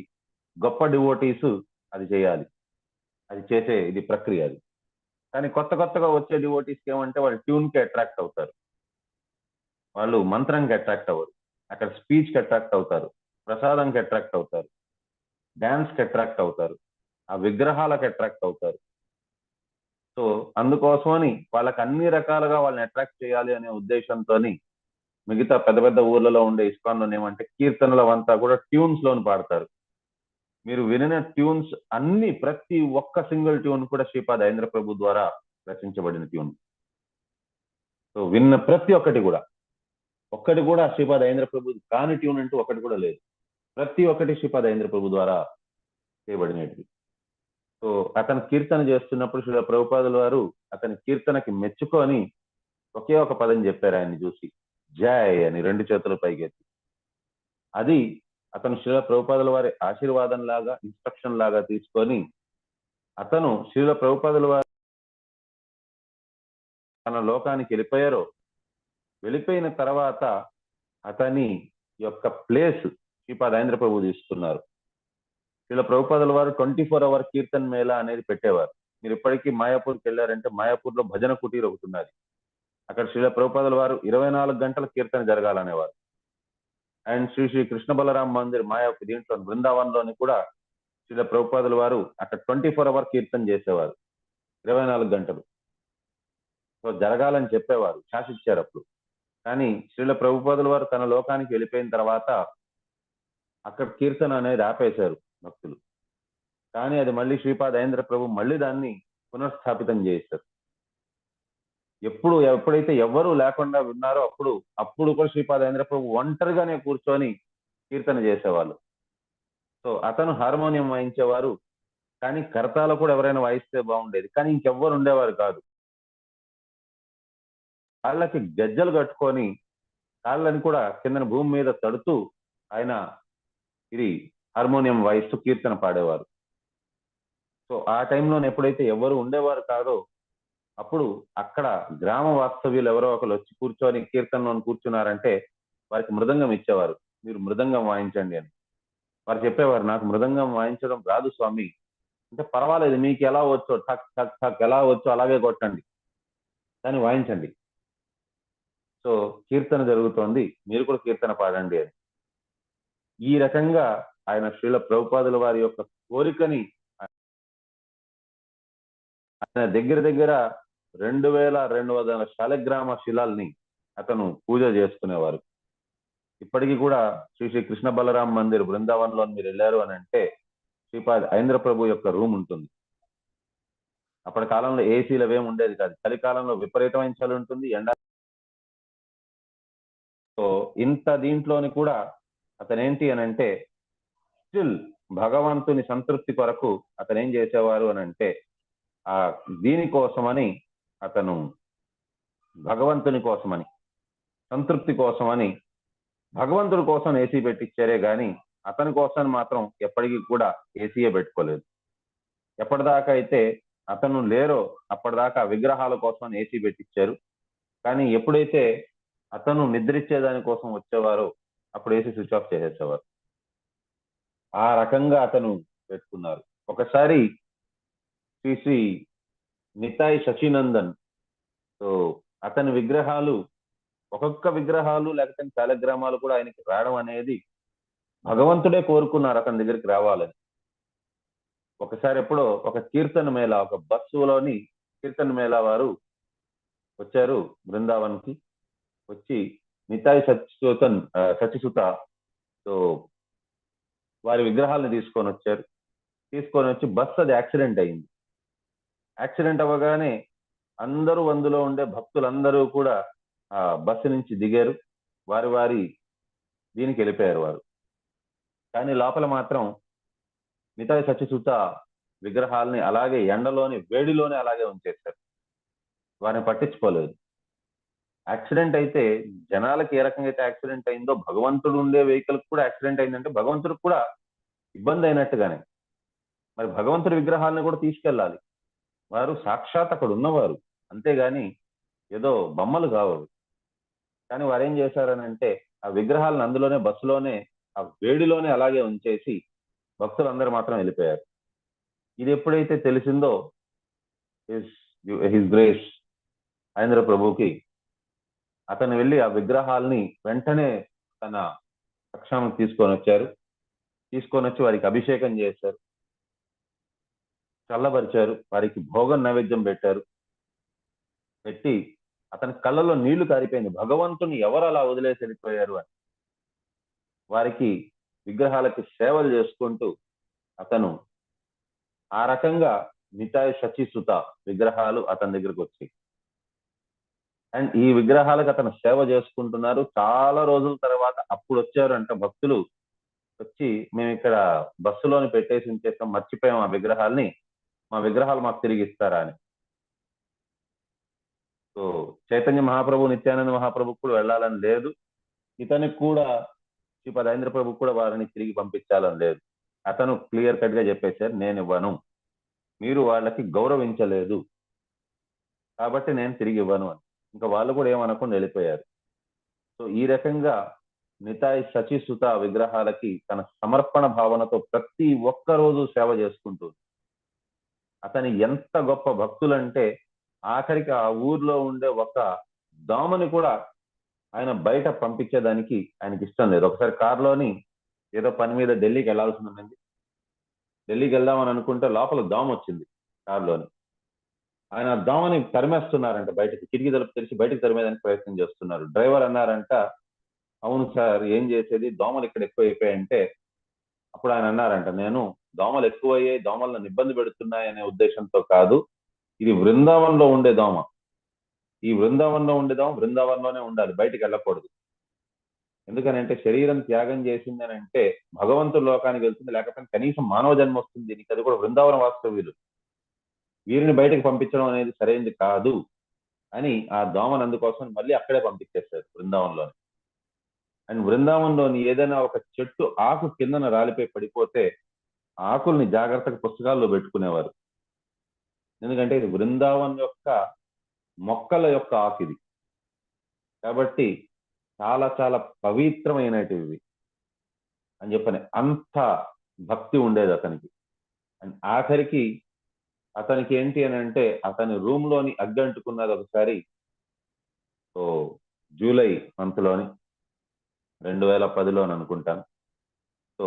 Speaker 2: గొప్ప డివోటీస్ అది చేయాలి, అది చేసే ఇది ప్రక్రియ అది. కానీ కొత్తగా వచ్చే డివోటీస్కి ఏమంటే వాళ్ళు ట్యూన్కి అట్రాక్ట్ అవుతారు, వాళ్ళు మంత్రంకి అట్రాక్ట్ అవ్వరు. అక్కడ స్పీచ్కి అట్రాక్ట్ అవుతారు, ప్రసాదంకి అట్రాక్ట్ అవుతారు, డాన్స్కి అట్రాక్ట్ అవుతారు, ఆ విగ్రహాలకు అట్రాక్ట్ అవుతారు. సో అందుకోసమని వాళ్ళకి అన్ని రకాలుగా వాళ్ళని అట్రాక్ట్ చేయాలి అనే ఉద్దేశంతో మిగతా పెద్ద ఊర్లలో ఉండే ఇస్కాన్లో ఏమంటే కీర్తనలు అంతా కూడా ట్యూన్స్ లోని పాడతారు. మీరు వినిన ట్యూన్స్ అన్ని, ప్రతి ఒక్క సింగిల్ ట్యూన్ కూడా శ్రీపాద ఐంద్ర ప్రభు ద్వారా రచించబడిన ట్యూన్. సో విన్న ప్రతి ఒక్కటి కూడా శ్రీపాద ఐంద్ర ప్రభు కాని ట్యూన్ అంటూ ఒకటి కూడా లేదు. ప్రతి ఒక్కటి శ్రీపాద ఐంద్ర ప్రభు ద్వారా చేయబడినవి. సో అతను కీర్తన చేస్తున్నప్పుడు శ్రీ ప్రభుపాదుల వారు అతని కీర్తనకి మెచ్చుకొని ఒకే ఒక పదం చెప్పారు ఆయన్ని చూసి, జై అని 2 చేతులు పైకెత్తి. అది అతను శ్రీల ప్రభుపాదుల వారి ఆశీర్వాదం లాగా, ఇన్స్ట్రక్షన్ లాగా తీసుకొని అతను శ్రీల ప్రభుపాదుల వారు తన లోకానికి వెళ్ళిపోయిన తర్వాత అతని యొక్క ప్లేస్ శ్రీపాద ఐంద్ర ప్రభు తీసుకున్నారు. శ్రీల ప్రభుపాదుల వారు 24 hour కీర్తన్ మేళా అనేది పెట్టేవారు. మీరు ఇప్పటికీ మాయాపూర్కి వెళ్ళారంటే మాయాపూర్లో భజన కుటీర్ ఒకటి ఉన్నది. అక్కడ శ్రీల ప్రభుపాదుల వారు 24 గంటల కీర్తన జరగాలనేవారు. అండ్ శ్రీ శ్రీ కృష్ణ బలరాం మందిర్ దీంట్లో బృందావనంలోని కూడా శ్రీల ప్రభుపాదుల వారు అక్కడ 24 అవర్ కీర్తన చేసేవారు, 24 గంటలు. సో జరగాలని చెప్పేవారు, శాసిచ్చారు అప్పుడు. కానీ శ్రీల ప్రభుపాదుల వారు తన లోకానికి వెళ్ళిపోయిన తర్వాత అక్కడ కీర్తన అనేది ఆపేశారు భక్తులు. కానీ అది మళ్ళీ శ్రీపాద ఐంద్ర ప్రభు మళ్ళీ దాన్ని పునఃస్థాపితం చేశారు. ఎప్పుడైతే ఎవరు లేకుండా ఉన్నారో అప్పుడు కూడా శ్రీపాద ఐంద్ర ప్రభు ఒంటరిగానే కూర్చొని కీర్తన చేసేవాళ్ళు. సో అతను హార్మోనియం వాయించేవారు, కానీ కర్తాలు కూడా ఎవరైనా వాయిస్తే బాగుండేది, కానీ ఇంకెవ్వరు ఉండేవారు కాదు. కాళ్ళకి గజ్జలు కట్టుకొని కాళ్ళని కూడా కింద భూమి మీద తడుతూ ఆయన ఇది హార్మోనియం వాయిస్తూ కీర్తన పాడేవారు. సో ఆ టైంలో ఎప్పుడైతే ఎవరు ఉండేవారు కాదో అప్పుడు అక్కడ గ్రామ వాస్తవ్యులు ఎవరో ఒకరు వచ్చి కూర్చొని కీర్తనలో కూర్చున్నారంటే వారికి మృదంగం ఇచ్చేవారు, మీరు మృదంగం వాయించండి అని. వారు చెప్పేవారు, నాకు మృదంగం వాయించడం రాదు స్వామి అంటే, పర్వాలేదు మీకు ఎలా వచ్చో ఠక్ ఠక్ ఠక్ ఎలా వచ్చో అలాగే కొట్టండి కానీ వాయించండి. సో కీర్తన జరుగుతోంది, మీరు కూడా కీర్తన పాడండి అని. ఈ రకంగా ఆయన శ్రీల ప్రభుపాదుల వారి యొక్క కోరికని ఆయన దగ్గర 2200 శాలగ్రామ శిలాల్ని అతను పూజ చేసుకునేవారు. ఇప్పటికీ కూడా శ్రీ శ్రీ కృష్ణ బలరాం మందిర్ బృందావనంలో మీరు వెళ్ళారు అని అంటే శ్రీపాద్ ఐంద్ర ప్రభు యొక్క రూమ్ ఉంటుంది. అప్పటి కాలంలో ఏసీలు అవేమి ఉండేది కాదు, చలికాలంలో విపరీతమైన చలి ఉంటుంది, ఎండ. సో ఇంత దీంట్లోని కూడా అతను ఏంటి అని అంటే స్టిల్ భగవంతుని సంతృప్తి కొరకు అతను ఏం చేసేవారు అని అంటే ఆ దీనికోసమని అతను భగవంతుని కోసమని సంతృప్తి కోసమని భగవంతుడి కోసం ఏసీ పెట్టించారే గాని అతని కోసం మాత్రం ఎప్పటికీ కూడా ఏసీయే పెట్టుకోలేదు. ఎప్పటిదాకా అయితే అతను లేరో అప్పటిదాకా విగ్రహాల కోసం ఏసీ పెట్టించారు. కానీ ఎప్పుడైతే అతను నిద్రించేదాని కోసం వచ్చేవారో అప్పుడు ఏసీ స్విచ్ ఆఫ్ చేసేసేవారు. ఆ రకంగా అతను పెట్టుకున్నారు. ఒకసారి శ్రీ శ్రీ నితాయ్ శశినందన్, సో అతని విగ్రహాలు ఒక్కొక్క విగ్రహాలు లేకపోతే శాలగ్రామాలు కూడా ఆయనకి రావడం అనేది భగవంతుడే కోరుకున్నారు అతని దగ్గరికి రావాలని. ఒకసారి ఎప్పుడో ఒక కీర్తన మేళ, ఒక బస్సులోని కీర్తన మేళ వారు వచ్చారు బృందావన్కి. వచ్చి నితాయ్ సచిసుత సో వారి విగ్రహాలను తీసుకొని వచ్చారు. తీసుకొని వచ్చి బస్సు అది యాక్సిడెంట్ అయింది. యాక్సిడెంట్ అవ్వగానే అందరూ అందులో ఉండే భక్తులందరూ కూడా ఆ బస్సు నుంచి దిగారు, వారి దీనికి వెళ్ళిపోయారు వారు. కానీ లోపల మాత్రం నితాయ్ సచిసుత విగ్రహాలని అలాగే ఎండలోని వేడిలోనే అలాగే ఉంచేశారు, వారిని పట్టించుకోలేదు. యాక్సిడెంట్ అయితే జనాలకి ఏ రకంగా అయితే యాక్సిడెంట్ అయిందో భగవంతుడు ఉండే వెహికల్ కూడా యాక్సిడెంట్ అయిందంటే భగవంతుడికి కూడా ఇబ్బంది అయినట్టుగానే. మరి భగవంతుడి విగ్రహాలను కూడా తీసుకెళ్ళాలి, వారు సాక్షాత్ అక్కడ ఉన్నవారు, అంతేగాని ఏదో బొమ్మలు కావాలి. కానీ వారు ఏం చేశారని అంటే ఆ విగ్రహాలను అందులోనే బస్సులోనే ఆ వేడిలోనే అలాగే ఉంచేసి భక్తులందరూ మాత్రం వెళ్ళిపోయారు. ఇది ఎప్పుడైతే తెలిసిందో హిస్ గ్రేస్ ఐంద్ర ప్రభుకి, అతను వెళ్ళి ఆ విగ్రహాల్ని వెంటనే తన కక్షానికి తీసుకొని వచ్చి వారికి అభిషేకం చేశారు, చల్లబరిచారు, వారికి భోగం నైవేద్యం పెట్టి అతని కళ్ళలో నీళ్లు కారిపోయింది, భగవంతుని ఎవరు అలా వదిలేసి వెళ్ళిపోయారు అని. వారికి విగ్రహాలకి సేవలు చేసుకుంటూ అతను ఆ రకంగా నితాయ్ శచిసుత విగ్రహాలు అతని దగ్గరకు వచ్చాయి. అండ్ ఈ విగ్రహాలకు అతను సేవ చేసుకుంటున్నారు. చాలా రోజుల తర్వాత అప్పుడు వచ్చారంట భక్తులు వచ్చి, మేము ఇక్కడ బస్సులోని పెట్టేసి ఉంచేసాం, మర్చిపోయాం ఆ విగ్రహాల్ని, మా విగ్రహాలు మాకు తిరిగి ఇస్తారా అని. సో చైతన్య మహాప్రభు, నిత్యానంద మహాప్రభు కూడా వెళ్ళాలని లేదు, ఇతనికి కూడా శ్రీపాద ఐంద్ర ప్రభు కూడా వారిని తిరిగి పంపించాలని లేదు. అతను క్లియర్ కట్ గా చెప్పేశారు, నేను ఇవ్వను, మీరు వాళ్ళకి గౌరవించలేదు కాబట్టి నేను తిరిగి ఇవ్వను అని. ఇంకా వాళ్ళు కూడా ఏమనకుండా వెళ్ళిపోయారు. సో ఈ రకంగా నితాయ్ శచిసుత విగ్రహాలకి తన సమర్పణ భావనతో ప్రతి ఒక్క రోజు సేవ చేసుకుంటూ అతని ఎంత గొప్ప భక్తులంటే ఆఖరికి ఆ ఊర్లో ఉండే ఒక దోమని కూడా ఆయన బయట పంపించేదానికి ఆయనకి ఇష్టం లేదు. ఒకసారి కారులోని ఏదో పని మీద ఢిల్లీకి వెళ్లాల్సి ఉందండి. ఢిల్లీకి వెళ్దామని అనుకుంటే లోపల దోమ వచ్చింది కారులోని. ఆయన దోమని తరిమేస్తున్నారంట బయటకి, కిటికీ తలుపు తెరిచి బయటకు తరిమేదానికి ప్రయత్నం చేస్తున్నారు. డ్రైవర్ అన్నారంట, అవును సార్ ఏం చేసేది, దోమలు ఇక్కడ ఎక్కువ అయిపోయాయంటే అప్పుడు ఆయన అన్నారంట, నేను దోమలు ఎక్కువయ్యాయి, దోమలు నన్ను ఇబ్బంది పెడుతున్నాయి అనే ఉద్దేశంతో కాదు, ఇది బృందావనంలో ఉండే దోమ. ఈ బృందావనంలో ఉండే దోమ బృందావనంలోనే ఉండాలి, బయటికి వెళ్ళకూడదు. ఎందుకనంటే శరీరం త్యాగం చేసింది అని అంటే భగవంతుడి లోకానికి వెళ్తుంది, లేకపోతే కనీసం మానవ జన్మ వస్తుంది దీనికి, అది కూడా బృందావన వాస్తవ్యులు. వీరిని బయటకు పంపించడం అనేది సరైనది కాదు అని ఆ దోమను అందుకోసం మళ్ళీ అక్కడే పంపించేస్తారు బృందావనంలోని. అండ్ బృందావనంలోని ఏదైనా ఒక చెట్టు ఆకు కిందన రాలిపోయి పడిపోతే ఆకుల్ని జాగ్రత్తగా పుస్తకాల్లో పెట్టుకునేవారు. ఎందుకంటే ఇది బృందావనం యొక్క మొక్కల యొక్క ఆకు ఇది, కాబట్టి చాలా చాలా పవిత్రమైనటివి అని చెప్పని అంత భక్తి ఉండేది అతనికి. అండ్ ఆఖరికి అతనికి ఏంటి అని అంటే అతని రూమ్ లోని అగ్గి అంటుకున్నది ఒకసారి. సో జూలై మంత్ లోని 2010లో అనుకుంటాను. సో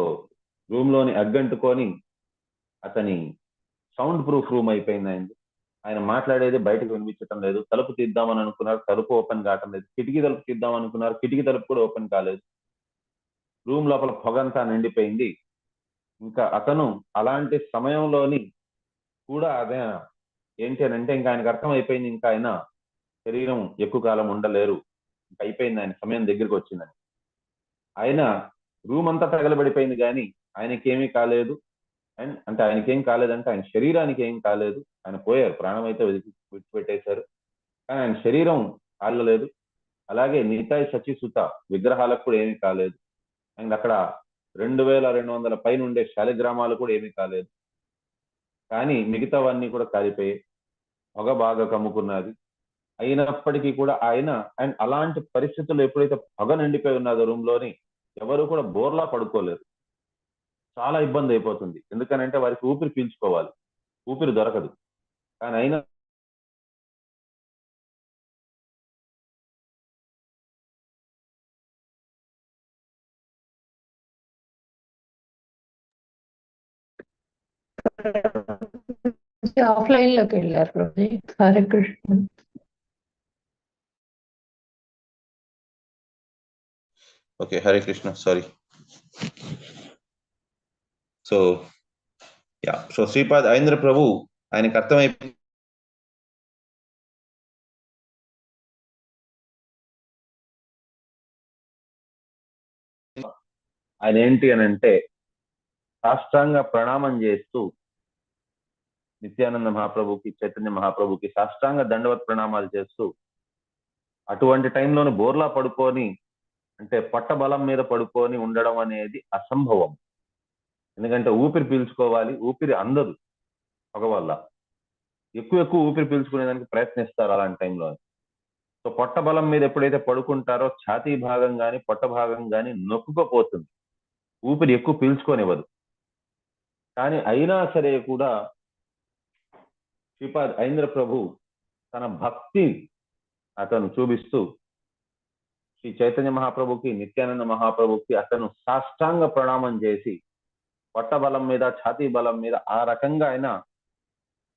Speaker 2: రూమ్ లోని అగ్గంటుకొని అతని సౌండ్ ప్రూఫ్ రూమ్ అయిపోయింది అయింది. ఆయన మాట్లాడేది బయటకు వినిపించటం లేదు. తలుపు తీద్దామని అనుకున్నారు, తలుపు ఓపెన్ కావటం లేదు. కిటికీ తలుపు తీద్దాం అనుకున్నారు, కిటికీ తలుపు కూడా ఓపెన్ కాలేదు. రూమ్ లోపల పొగంతా నిండిపోయింది. ఇంకా అతను అలాంటి సమయంలోని కూడా అదే ఏంటి అని అంటే ఇంకా ఆయనకు అర్థం అయిపోయింది, ఇంకా ఆయన శరీరం ఎక్కువ కాలం ఉండలేరు, ఇంకా అయిపోయింది, ఆయన సమయం దగ్గరికి వచ్చిందని. ఆయన రూమ్ అంతా తగలబడిపోయింది కానీ ఆయనకేమీ కాలేదు. అండ్ అంటే ఆయనకేం కాలేదంటే ఆయన శరీరానికి ఏం కాలేదు, ఆయన పోయారు, ప్రాణం అయితే విడిచిపెట్టేశారు, కానీ ఆయన శరీరం కాలలేదు. అలాగే నితాయ్ సచిసుత విగ్రహాలకు కూడా ఏమీ కాలేదు. అండ్ అక్కడ 2200 పైన ఉండే శాలిగ్రామాలు కూడా ఏమీ కాలేదు. కానీ మిగతావన్నీ కూడా కాలిపోయాయి, పొగ బాగా కమ్ముకున్నది. అయినప్పటికీ కూడా ఆయన అండ్ అలాంటి పరిస్థితుల్లో ఎప్పుడైతే పొగ నిండిపోయి ఉన్నదో రూమ్ లోని ఎవరు కూడా బోర్లా పడుకోలేరు, చాలా ఇబ్బంది అయిపోతుంది. ఎందుకనంటే వారికి ఊపిరి పీల్చుకోవాలి, ఊపిరి దొరకదు. కానీ అయినా
Speaker 6: ఆఫ్లైన్ లోకి వెళ్ళారు ప్రభుజీ. Hare Krishna.
Speaker 2: Okay, Hare Krishna, sorry. So ya, so Shripad Aindra Prabhu ఆయనకు అర్థమైపోయి ఆయన ఏంటి అని అంటే సాష్టాంగ ప్రణామం చేస్తూ నిత్యానంద మహాప్రభుకి, చైతన్య మహాప్రభుకి సాష్టాంగ దండవత్ ప్రణామాలు చేస్తూ అటువంటి టైంలోని బోర్లా పడుకొని అంటే పొట్ట బలం మీద పడుకొని ఉండడం అనేది అసంభవం. ఎందుకంటే ఊపిరి పీల్చుకోవాలి, ఊపిరి అందదు పొగ వల్ల. ఎక్కువ ఊపిరి పీల్చుకునేదానికి ప్రయత్నిస్తారు అలాంటి టైంలో. సో పొట్ట బలం మీద ఎప్పుడైతే పడుకుంటారో ఛాతీ భాగం కానీ పొట్ట భాగం కానీ నొక్కుపోతుంది, ఊపిరి ఎక్కువ పీల్చుకోనివ్వదు. కానీ అయినా సరే కూడా శ్రీపాద్ ఐంద్ర ప్రభు తన భక్తి అతను చూపిస్తూ శ్రీ చైతన్య మహాప్రభుకి, నిత్యానంద మహాప్రభుకి అతను సాష్టాంగ ప్రణామం చేసి పొట్ట బలం మీద, ఛాతీ బలం మీద ఆ రకంగా ఆయన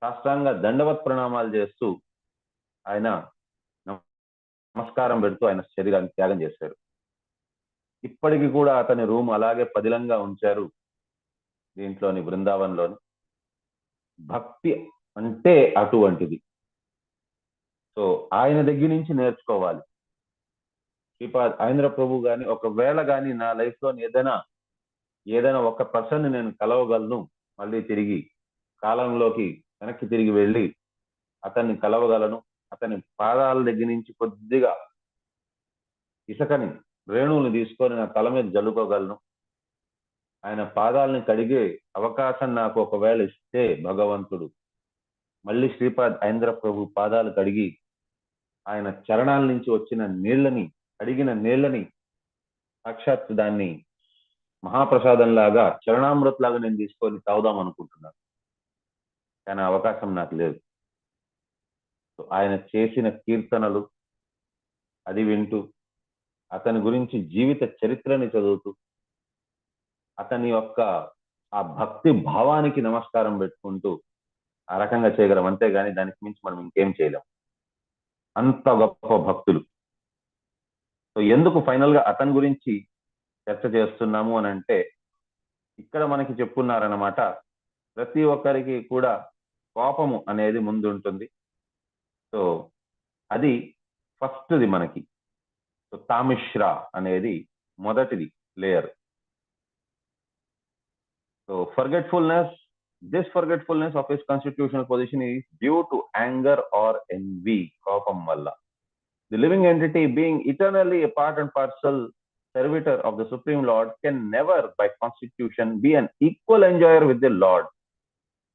Speaker 2: సాష్టాంగ దండవత్ ప్రణామాలు చేస్తూ ఆయన నమస్కారం పెడుతూ ఆయన శరీరాన్ని త్యాగం చేశారు. ఇప్పటికీ కూడా అతని రూమ్ అలాగే పదిలంగా ఉంచారు దీంట్లోని బృందావనంలోని. భక్తి అంటే అటువంటిది. సో ఆయన దగ్గర నుంచి నేర్చుకోవాలి. శ్రీపాద్ ఐంద్ర ప్రభు గాని ఒకవేళ కానీ నా లైఫ్ లో ఏదైనా ఒక పర్సన్ నేను కలవగలను, మళ్ళీ తిరిగి కాలంలోకి వెనక్కి తిరిగి వెళ్ళి అతన్ని కలవగలను, అతని పాదాల దగ్గర నుంచి కొద్దిగా ఇసుకని రేణువుని తీసుకొని నా తల మీద జల్లుకోగలను, ఆయన పాదాలని కడిగే అవకాశం నాకు ఒకవేళ ఇస్తే భగవంతుడు, మళ్ళీ శ్రీపాద్ ఐంద్ర ప్రభు పాదాలు కడిగి ఆయన చరణాల నుంచి వచ్చిన నీళ్లని, అడిగిన నీళ్లని సాక్షాత్ దాన్ని మహాప్రసాదం లాగా, చరణామృత్ లాగా నేను తీసుకొని తాగుదాం అనుకుంటున్నాను. కానీ అవకాశం నాకు లేదు. సో ఆయన చేసిన కీర్తనలు అది వింటూ, అతని గురించి జీవిత చరిత్రని చదువుతూ, అతని యొక్క ఆ భక్తి భావానికి నమస్కారం పెట్టుకుంటూ ఆ రకంగా చేయగలం. అంతేగాని దానికి మించి మనం ఇంకేం చేయలేం. అంత గొప్ప భక్తులు. సో ఎందుకు ఫైనల్ గా అతని గురించి చర్చ చేస్తున్నాము అని అంటే, ఇక్కడ మనకి చెప్పున్నారన్నమాట, ప్రతి ఒక్కరికి కూడా కోపము అనేది ముందు ఉంటుంది. సో అది ఫస్ట్ది మనకి. సో తామిశ్ర అనేది మొదటిది layer. So forgetfulness, this forgetfulness of his constitutional position is due to anger or envy, కోపం వల్ల. The living entity, being eternally a part and parcel servitor of the Supreme Lord, can never by constitution be an equal enjoyer with the Lord.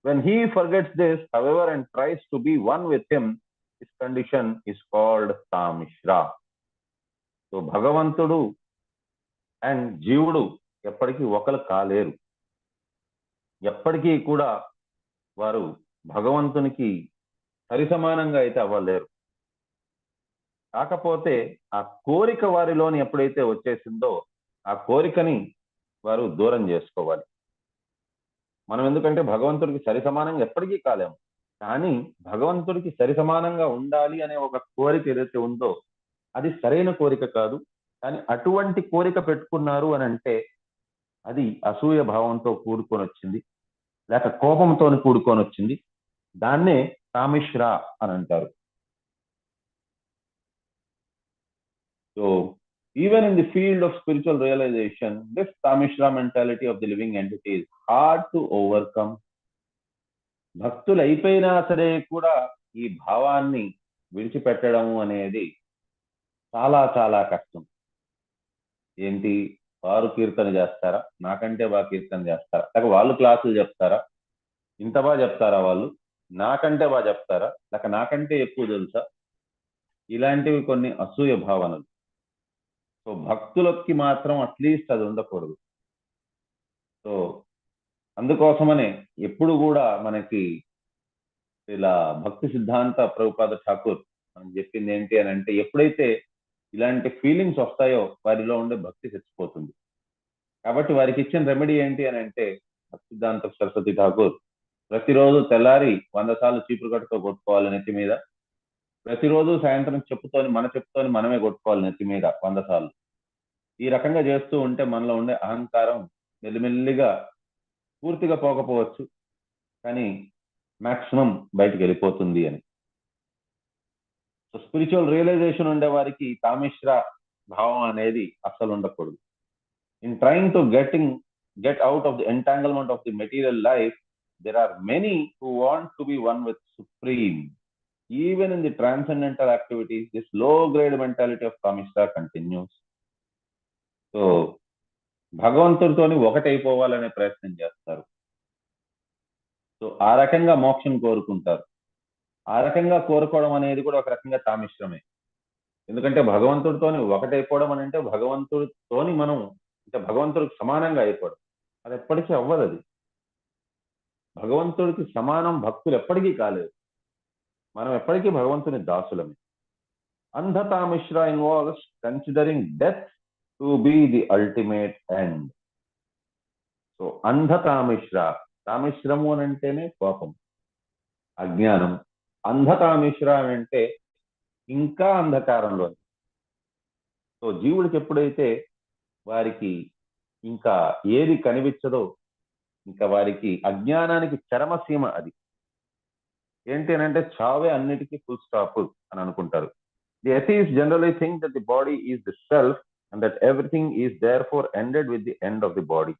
Speaker 2: When he forgets this, however, and tries to be one with him, his condition is called tamishra. So భగవంతుడు and జీవుడు ఎప్పటికీ ఒకరు కాలేరు. ఎప్పటికీ కూడా వారు భగవంతునికి సరిసమానంగా అయితే అవ్వలేరు. కాకపోతే ఆ కోరిక వారిలోని ఎప్పుడైతే వచ్చేసిందో ఆ కోరికని వారు దూరం చేసుకోవాలి. మనం ఎందుకంటే భగవంతుడికి సరిసమానంగా ఎప్పటికీ కాలేము. కానీ భగవంతుడికి సరిసమానంగా ఉండాలి అనే ఒక కోరిక ఏదైతే ఉందో అది సరైన కోరిక కాదు. కానీ అటువంటి కోరిక పెట్టుకున్నారు అని అంటే అది అసూయ భావంతో కూడుకొని వచ్చింది, లేక కోపంతో కూడుకొని వచ్చింది. దాన్నే తామిశ్ర అని అంటారు. So even in the field of spiritual realization, this tamishra mentality of the living entity is hard to overcome. భక్తులు అయిపోయినా సరే కూడా ఈ భావాన్ని విడిచిపెట్టడం అనేది చాలా చాలా కష్టం. ఏంటి, వారు కీర్తన చేస్తారా, నాకంటే బాగా కీర్తన చేస్తారా, లేక వాళ్ళు క్లాసులు చెప్తారా, ఇంత బాగా చెప్తారా, వాళ్ళు నాకంటే బాగా చెప్తారా, లేక నాకంటే ఎక్కువ తెలుసా, ఇలాంటివి కొన్ని అసూయ భావనలు. సో భక్తులకి మాత్రం అట్లీస్ట్ అది ఉండకూడదు. సో అందుకోసమనే ఎప్పుడు కూడా మనకి ఇలా భక్తి సిద్ధాంత ప్రభుపాద ఠాకూర్ మనం చెప్పింది ఏంటి అని అంటే, ఎప్పుడైతే ఇలాంటి ఫీలింగ్స్ వస్తాయో వారిలో ఉండే భక్తి చచ్చిపోతుంది. కాబట్టి వారికి ఇచ్చిన రెమెడీ ఏంటి అని అంటే, భక్తి సిద్ధాంత సరస్వతి ఠాకూర్ ప్రతిరోజు తెల్లారి 100 సార్లు చీపురు కట్టుతో కొట్టుకోవాలి నెత్తి మీద. ప్రతిరోజు సాయంత్రం చెప్పుతోని మనమే కొట్టుకోవాలి నెత్తి మీద 100 సార్లు. ఈ రకంగా చేస్తూ ఉంటే మనలో ఉండే అహంకారం మెల్లిమెల్లిగా పూర్తిగా పోకపోవచ్చు, కానీ మాక్సిమం బయటికి వెళ్ళిపోతుంది అని. సో స్పిరిచువల్ రియలైజేషన్ ఉండే వారికి తామిశ్ర భావం అనేది అస్సలు ఉండకూడదు. In trying to get out of the entanglement of the material life, there are many who want to be one with Supreme. Even in the transcendental activities, this low grade mentality of tamishra continues. So భగవంతుడితోని ఒకటైపోవాలనే ప్రయత్నం చేస్తారు. So ఆ రకంగా మోక్షం కోరుకుంటారు. ఆ రకంగా కోరుకోవడం అనేది కూడా ఒక రకంగా తామిశ్రమే. ఎందుకంటే భగవంతుడితోని ఒకటైపోవడం అని అంటే భగవంతుడితోని మనం అంటే భగవంతుడికి సమానంగా అయిపోవడం, అది ఎప్పటికీ అవ్వదు. అది భగవంతుడికి సమానం భక్తులు ఎప్పటికీ కాలేదు. మనం ఎప్పటికీ భగవంతుని దాసులమే. Andhatamishra involves considering death to be the ultimate end. So అంధతామిశ్ర, తామిశ్రము అని అంటేనే కోపం, అజ్ఞానం. అంధతామిశ్ర అని అంటే ఇంకా అంధకారంలో. సో జీవుడికి ఎప్పుడైతే వారికి ఇంకా ఏది కనిపించదో, ఇంకా వారికి అజ్ఞానానికి చరమసీమ అది. ఏంటి అని అంటే చావే అన్నిటికీ ఫుల్ స్టాప్ అని అనుకుంటారు. The atheists generally think that the body is the self and that everything is therefore ended with the end of the body.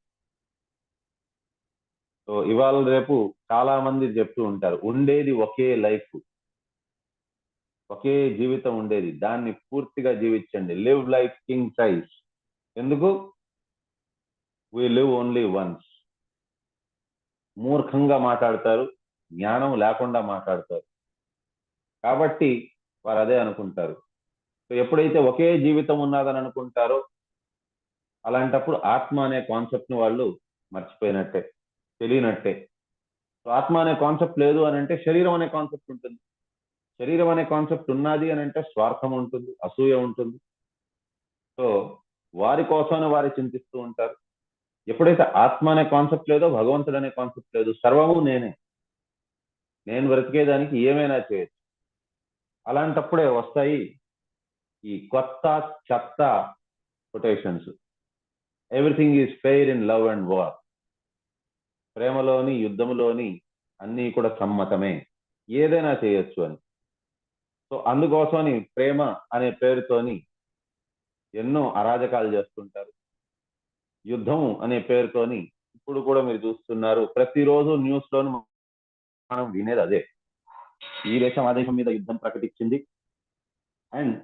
Speaker 2: So ఇవాళ రేపు చాలా మంది చెప్తూ ఉంటారు, ఉండేది ఒకే లైఫ్, ఒకే జీవితం ఉండేది, దాన్ని పూర్తిగా జీవించండి, లివ్ లైఫ్ కింగ్ సైజ్. ఎందుకు? we live only once. మూర్ఖంగా మాట్లాడతారు, జ్ఞానం లేకుండా మాట్లాడతారు. కాబట్టి వారు అదే అనుకుంటారు. సో ఎప్పుడైతే ఒకే జీవితం ఉన్నదని అనుకుంటారో అలాంటప్పుడు ఆత్మ అనే కాన్సెప్ట్ ని వాళ్ళు మర్చిపోయినట్టే, తెలియనట్టే. సో ఆత్మ అనే కాన్సెప్ట్ లేదు అని అంటే శరీరం అనే కాన్సెప్ట్ ఉంటుంది. శరీరం అనే కాన్సెప్ట్ ఉన్నది అని అంటే స్వార్థం ఉంటుంది, అసూయ ఉంటుంది. సో వారి కోసమే వారు చింతిస్తూ ఉంటారు. ఎప్పుడైతే ఆత్మ అనే కాన్సెప్ట్ లేదో, భగవంతుడు అనే కాన్సెప్ట్ లేదు, సర్వము నేనే, నేను బ్రతికేదానికి ఏమైనా చేయొచ్చు, అలాంటప్పుడే వస్తాయి ఈ కొత్త చెత్త quotations. Everything is fair in love and war. ప్రేమలోని యుద్ధములోని అన్నీ కూడా సమ్మతమే, ఏదైనా చేయొచ్చు అని. సో అందుకోసమని ప్రేమ అనే పేరుతోని ఎన్నో అరాజకాలు చేస్తుంటారు. యుద్ధము అనే పేరుతోని ఇప్పుడు కూడా మీరు చూస్తున్నారు, ప్రతిరోజు న్యూస్ లోని మనం వినేది అదే. ఈ దేశం ఆ దేశం మీద యుద్ధం ప్రకటించింది, అండ్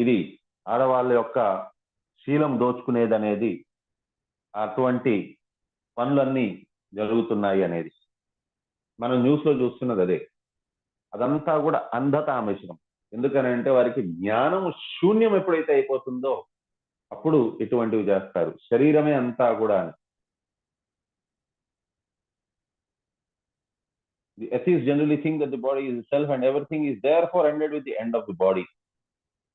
Speaker 2: ఇది ఆడవాళ్ళ యొక్క శీలం దోచుకునేది అనేది, అటువంటి పనులన్నీ జరుగుతున్నాయి అనేది మనం న్యూస్ లో చూస్తున్నది అదే. అదంతా కూడా అంధతా మిశ్రం. ఎందుకనంటే వారికి జ్ఞానం శూన్యం ఎప్పుడైతే అయిపోతుందో అప్పుడు ఇటువంటివి చేస్తారు. శరీరమే అంతా కూడా. The atheists generally think that the body is self and everything is therefore ended with the end of the body.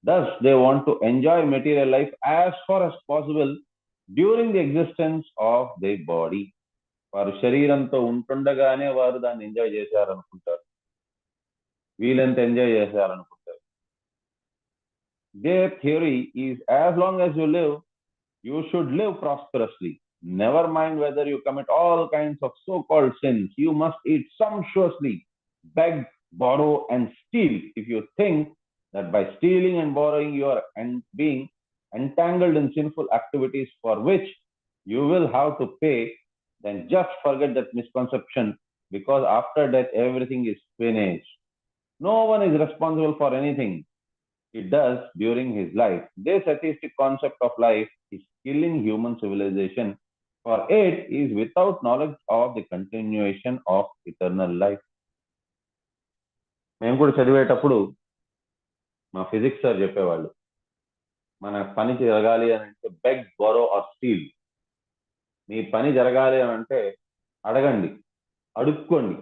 Speaker 2: Thus, they want to enjoy material life as far as possible during the existence of their body. వారు శరీరంతో ఉంటుండగానే వారు దాన్ని enjoy చేశారనుకుంటారు, వీలెంత enjoy చేశారనుకుంటారు. Their theory is as long as you live, you should live prosperously. Never mind whether you commit all kinds of so-called sins. You must eat sumptuously, beg, borrow, and steal. If you think that by stealing and borrowing you are being entangled in sinful activities for which you will have to pay, then just forget that misconception, because after death everything is finished. No one is responsible for anything he does during his life. This atheistic concept of life is killing human civilization, for it is without knowledge of the continuation of eternal life. మేము కూడా చదివేటప్పుడు మా physics sir చెప్పేవాళ్ళు, మన పని జరగాలి అని అంటే బెగ్, బోరో ఆర్ స్టీల్. మీ పని జరగాలి అని అంటే అడగండి, అడుక్కోండి,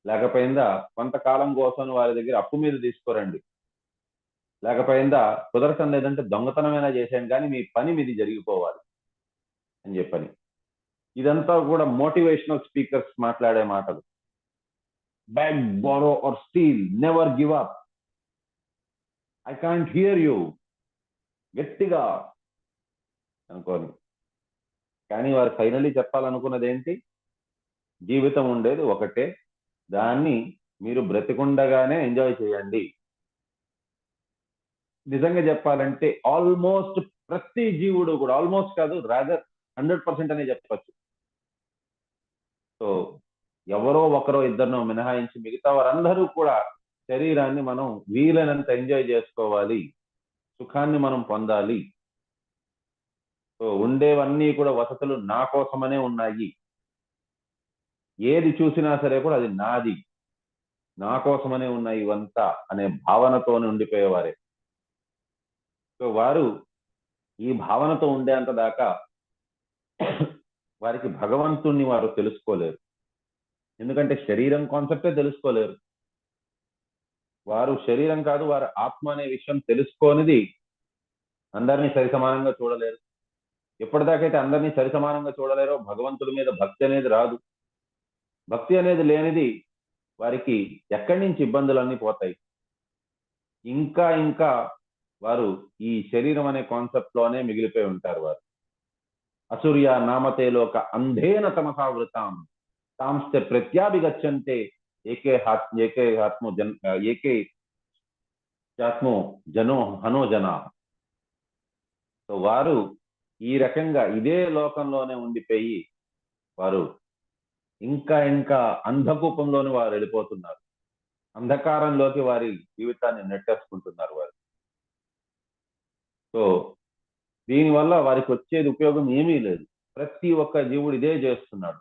Speaker 2: లేకపోయిందా కొంతకాలం కోసం వారి దగ్గర అప్పు మీద తీసుకోరండి, లేకపోయిందా కుదరటం లేదంటే దొంగతనమైనా చేసేయండి, కానీ మీ పని మీది జరిగిపోవాలి అని చెప్పని. ఇదంతా కూడా మోటివేషనల్ స్పీకర్స్ మాట్లాడే మాటలు. Beg, borrow or steal, never give up, I can't hear you, గట్టిగా అనుకోని. కానీ వారు ఫైనలీ చెప్పాలనుకున్నది ఏంటి? జీవితం ఉండేది ఒకటే, దాన్ని మీరు బ్రతికుండగానే ఎంజాయ్ చేయండి. నిజంగా చెప్పాలంటే ఆల్మోస్ట్ ప్రతి జీవుడు కూడా, ఆల్మోస్ట్ కాదు, రాదర్ 100% అనే చెప్పచ్చు. సో ఎవరో ఒకరో ఇద్దరినో మినహాయించి మిగతా వారందరూ కూడా శరీరాన్ని మనం వీలైనంత ఎంజాయ్ చేసుకోవాలి, సుఖాన్ని మనం పొందాలి. సో ఉండేవన్నీ కూడా వసతులు నా కోసమనే ఉన్నాయి, ఏది చూసినా సరే కూడా అది నాది, నా కోసమనే ఉన్నాయి ఇవంతా అనే భావనతోనే ఉండిపోయేవారే. సో వారు ఈ భావనతో ఉండేంత దాకా వారికి భగవంతుణ్ణి వారు తెలుసుకోలేరు. ఎందుకంటే శరీరం కాన్సెప్టే తెలుసుకోలేరు. వారు శరీరం కాదు, వారు ఆత్మ అనే విషయం తెలుసుకోనిది అందరినీ సరిసమానంగా చూడలేరు. ఎప్పటిదాకైతే అందరినీ సరిసమానంగా చూడలేరో భగవంతుడి మీద భక్తి అనేది రాదు. భక్తి అనేది లేనిది వారికి ఎక్కడి నుంచి ఇబ్బందులన్నీ పోతాయి. ఇంకా ఇంకా వారు ఈ శరీరం అనే కాన్సెప్ట్ లోనే మిగిలిపోయి ఉంటారు. వారు అసూర్య నామతేలోక అంధేన తమసావృతాం తాంస్తే ప్రత్యాభిగచ్చంతే ఏకే ఆత్మో జనో హనో జనా. సో వారు ఈ రకంగా ఇదే లోకంలోనే ఉండిపోయి వారు ఇంకా ఇంకా అంధకూపంలోని వారు వెళ్ళిపోతున్నారు. అంధకారంలోకి వారి జీవితాన్ని నెట్టేసుకుంటున్నారు వారు. సో దీనివల్ల వారికి వచ్చేది ఉపయోగం ఏమీ లేదు. ప్రతి ఒక్క జీవుడు ఇదే చేస్తున్నాడు.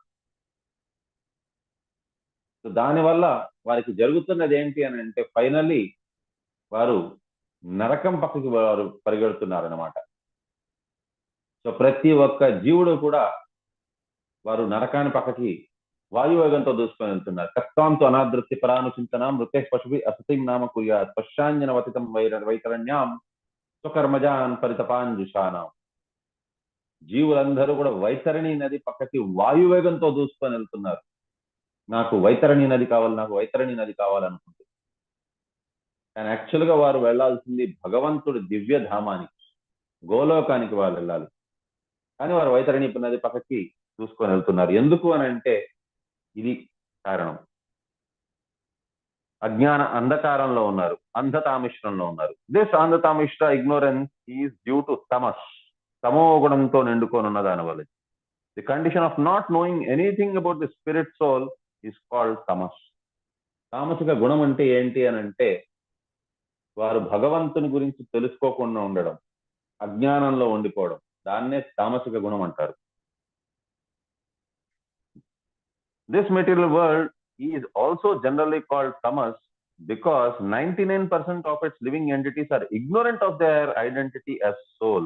Speaker 2: సో దానివల్ల వారికి జరుగుతున్నది ఏంటి అని అంటే ఫైనల్లీ వారు నరకం పక్కకి వారు పరిగెడుతున్నారు అన్నమాట. సో ప్రతి ఒక్క జీవుడు కూడా వారు నరకాన్ని పక్కకి వాయువేగంతో దూసుకొని వెళ్తున్నారు. కస్తాంతో అనాదృత్య పరానుచింతనం మృతేష్ పశుభి అసతిం నామ కుర్యాత్ పశ్చాంజన వతితం వైతరణ్యాం స్వకర్మజాన్ పరితపాంజుషానాం. జీవులందరూ కూడా వైతరణి నది పక్కకి వాయువేగంతో దూసుకొని వెళ్తున్నారు. నాకు వైతరణి నది కావాలి, నాకు వైతరణి నది కావాలనుకుంటుంది. కానీ యాక్చువల్గా వారు వెళ్లాల్సింది భగవంతుడి దివ్య ధామానికి, గోలోకానికి వారు వెళ్ళాలి. కానీ వారు వైతరణి నది పక్కకి చూసుకొని వెళ్తున్నారు. ఎందుకు అని అంటే ఇది కారణం. అజ్ఞాన అంధకారంలో ఉన్నారు, అంధతామిశ్రంలో ఉన్నారు. This andhatamishra ignorance is due to tamas, తమో గుణంతో నిండుకొని ఉన్న దాని వల్ల. The condition of not knowing anything about the spirit soul is called tamas. తామసిక గుణం అంటే ఏంటి అని అంటే వారు భగవంతుని గురించి తెలుసుకోకుండా ఉండడం, అజ్ఞానంలో ఉండిపోవడం, దాన్నే తామసిక గుణం అంటారు. This material world is also generally called tamas because 99% of its living entities are ignorant of their identity as soul.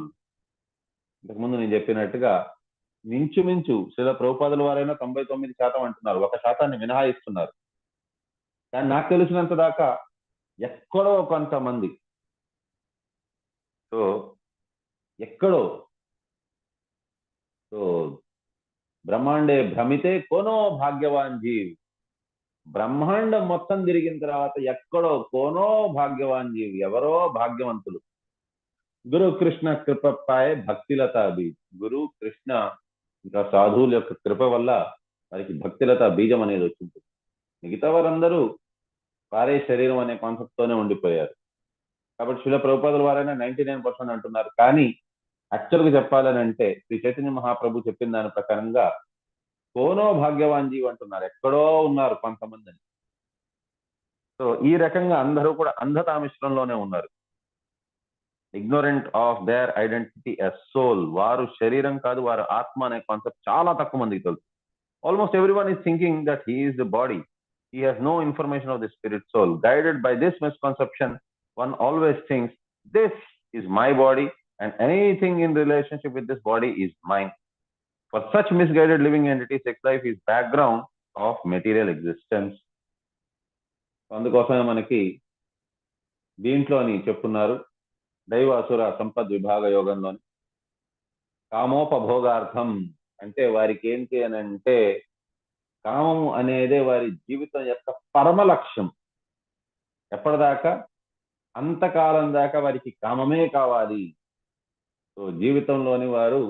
Speaker 2: ఇంతకుముందు నేను చెప్పినట్టుగా మించుమించు శ్రీల ప్రభుపాదుల వారైనా 99% అంటున్నారు, 1% మినహాయిస్తున్నారు. కానీ నాకు తెలిసినంత దాకా ఎక్కడో కొంతమంది, ఎక్కడో బ్రహ్మాండే భ్రమితే కోనో భాగ్యవాన్ జీవ్, బ్రహ్మాండం మొత్తం తిరిగిన తర్వాత ఎక్కడో కోనో భాగ్యవాన్ జీవ్, ఎవరో భాగ్యవంతులు. గురు కృష్ణ కృపపై భక్తిలత బీజ్, గురు కృష్ణ ఇంకా సాధువుల యొక్క కృప వల్ల వారికి భక్తిలత బీజం అనేది వచ్చింది. మిగతా వారందరూ వారే శరీరం అనే కాన్సెప్ట్ తోనే ఉండిపోయారు. కాబట్టి శిల ప్రభుపాదుల వారైనా 99% అంటున్నారు. కానీ యాక్చువల్గా చెప్పాలని అంటే శ్రీ చైతన్య మహాప్రభు చెప్పిన దాని ప్రకారంగా కోనో భాగ్యవాన్ జీవ్ అంటున్నారు, ఎక్కడో ఉన్నారు కొంతమంది. సో ఈ రకంగా అందరూ కూడా అంధతామిశ్రంలోనే ఉన్నారు. Ignorant of their identity as soul, వారు శరీరం కాదు, వారు ఆత్మ అనే కాన్సెప్ట్ చాలా తక్కువ మందికి తెలుసు. Almost everyone is thinking that he is the body, he has no information of the spirit soul. Guided by this misconception one always thinks this is my body and anything in relationship with this body is mine. For such misguided living entities, sex life is background of material existence. అందుకోసమే మనకి దీంట్లోని చెప్తున్నారు దైవాసుర సంపద్ విభాగ యోగంలోని కామోపభోగార్థం అంటే వారికి ఏంటి అని అంటే కామము అనేదే వారి జీవితం యొక్క పరమ లక్ష్యం. ఎప్పటిదాకా? అంతకాలం దాకా వారికి కామమే కావాలి. సో జీవితంలోని వారు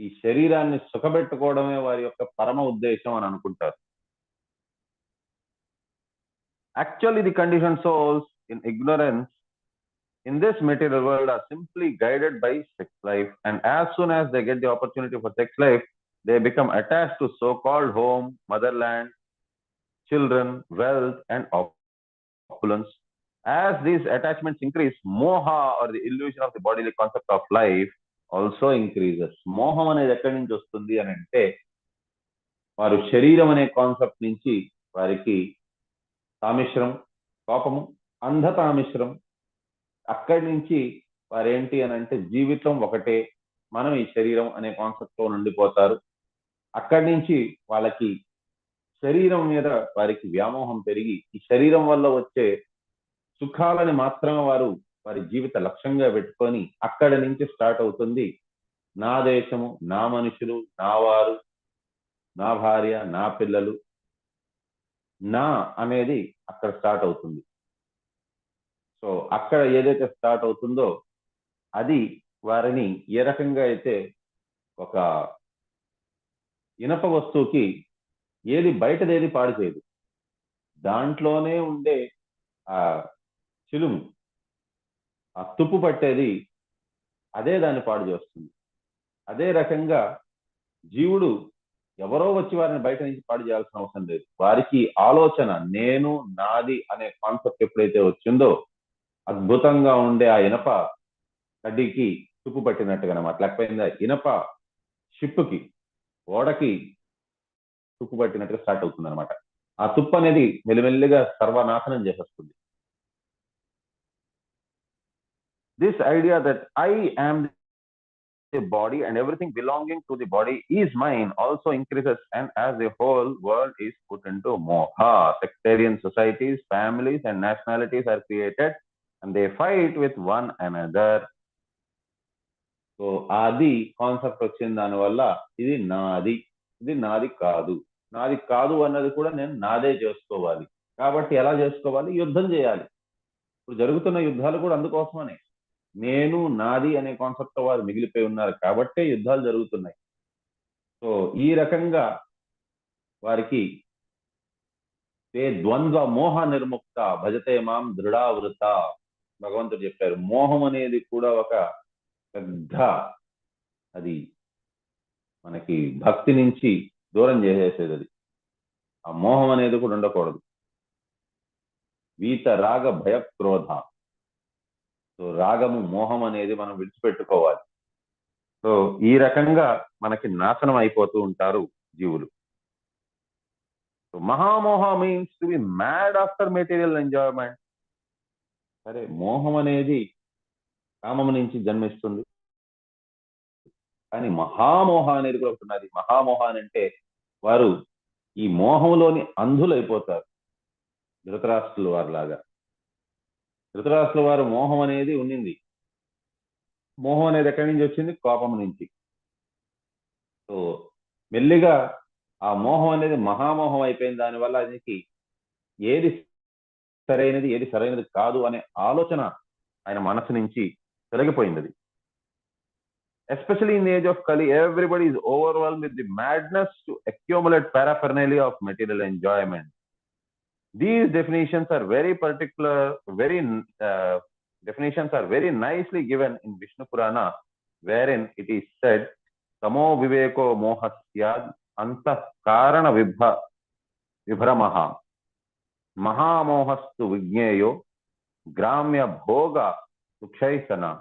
Speaker 2: ఈ శరీరాన్ని సుఖపెట్టుకోవడమే వారి యొక్క పరమ ఉద్దేశం అని అనుకుంటారు. Actually, the conditioned souls in ignorance in this material world are simply guided by sex life, and as soon as they get the opportunity for sex life, they become attached to so-called home, motherland, children, wealth, and opulence. As these attachments increase, moha or the illusion of the bodily concept of life also increases. మోహం అనేది ఎక్కడి నుంచి వస్తుంది అని అంటే వారు శరీరం అనే కాన్సెప్ట్ నుంచి వారికి తామిశ్రం, కోపము, అంధతామిశ్రం, అక్కడి నుంచి వారేంటి అని అంటే జీవితం ఒకటే, మనం ఈ శరీరం అనే కాన్సెప్ట్ తో ఉండిపోతారు. అక్కడి నుంచి వాళ్ళకి శరీరం మీద వారికి వ్యామోహం పెరిగి ఈ శరీరం వల్ల వచ్చే సుఖాలని మాత్రమే వారి జీవిత లక్ష్యంగా పెట్టుకొని అక్కడి నుంచి స్టార్ట్ అవుతుంది నా దేశము, నా మనుషులు, నా వారు, నా భార్య, నా పిల్లలు, నా అనేది అక్కడ స్టార్ట్ అవుతుంది. సో అక్కడ ఏదైతే స్టార్ట్ అవుతుందో అది వారిని ఏ రకంగా అయితే ఒక ఇనప వస్తువుకి ఏది బయటదేది పాడు చేయదు, దాంట్లోనే ఉండే ఆ చిలుము, ఆ తుప్పు పట్టేది అదే దాన్ని పాడు చేస్తుంది. అదే రకంగా జీవుడు ఎవరో వచ్చి వారిని బయట నుంచి పాడు చేయాల్సిన అవసరం లేదు. వారికి ఆలోచన నేను, నాది అనే కాన్సెప్ట్ ఎప్పుడైతే వచ్చిందో అద్భుతంగా ఉండే ఆ ఇనప కడ్డీకి తుప్పు పట్టినట్టుగా అనమాట. లేకపోయిందా ఇనప షిప్కి, ఓడకి తుప్పు పట్టినట్టుగా స్టార్ట్ అవుతుంది అనమాట. ఆ తుప్పు అనేది మెల్లిమెల్లిగా సర్వనాశనం చేసేస్తుంది. This idea that I am the body and everything belonging to the body is mine also increases, and as the whole world is put into moha. Sectarian societies, families and nationalities are created and they fight with one another. So అది concept వచ్చిన దానివల్ల ఇది నాది, ఇది నాది కాదు, నాది కాదు అన్నది కూడా నేను నాదే చేసుకోవాలి. కాబట్టి ఎలా చేసుకోవాలి? యుద్ధం చేయాలి. ఇప్పుడు జరుగుతున్న యుద్ధాలు కూడా అందుకోసమనే, నేను నాది అనే కాన్సెప్ట్ వారు మిగిలిపోయి ఉన్నారు కాబట్టే యుద్ధాలు జరుగుతున్నాయి. సో ఈ రకంగా వారికి తే ద్వంద్వ మోహ నిర్ముక్త భజతే మాం దృఢావృత భగవంతుడు చెప్పారు. మోహం అనేది కూడా ఒక పెద్ద, అది మనకి భక్తి నుంచి దూరం చేసేసేది. అది ఆ మోహం అనేది కూడా ఉండకూడదు. వీత రాగ భయ క్రోధ. సో రాగము మోహం అనేది మనం విడిచిపెట్టుకోవాలి. సో ఈ రకంగా మనకి నాశనం అయిపోతూ ఉంటారు జీవులు. So mahamoha means to be mad after material enjoyment. సరే, మోహం అనేది కామం నుంచి జన్మిస్తుంది, కానీ మహామోహ అనేది కూడా ఒకటి ఉన్నది. మహామోహ అంటే వారు ఈ మోహంలోని అంధులైపోతారు. ధృతరాష్ట్రుల వారు లాగా. ధృతరాష్ట్రుల వారు మోహం అనేది ఉండింది. మోహం అనేది ఎక్కడి నుంచి వచ్చింది? కోపం నుంచి. సో మెల్లిగా ఆ మోహం అనేది మహామోహం అయిపోయింది. దానివల్ల అదికి ఏది సరైనది ఏది సరైనది కాదు అనే ఆలోచన ఆయన మనసు నుంచి తొలగిపోయింది. Especially in the age of Kali, everybody is overwhelmed with the madness to accumulate paraphernalia of material enjoyment. These definitions are very particular, definitions are very nicely given in Vishnu Purana, wherein it is said, Tamo viveko mohasyad antah karana vibhramaha mahamohastu vigneyo gramya bhoga sukshaisana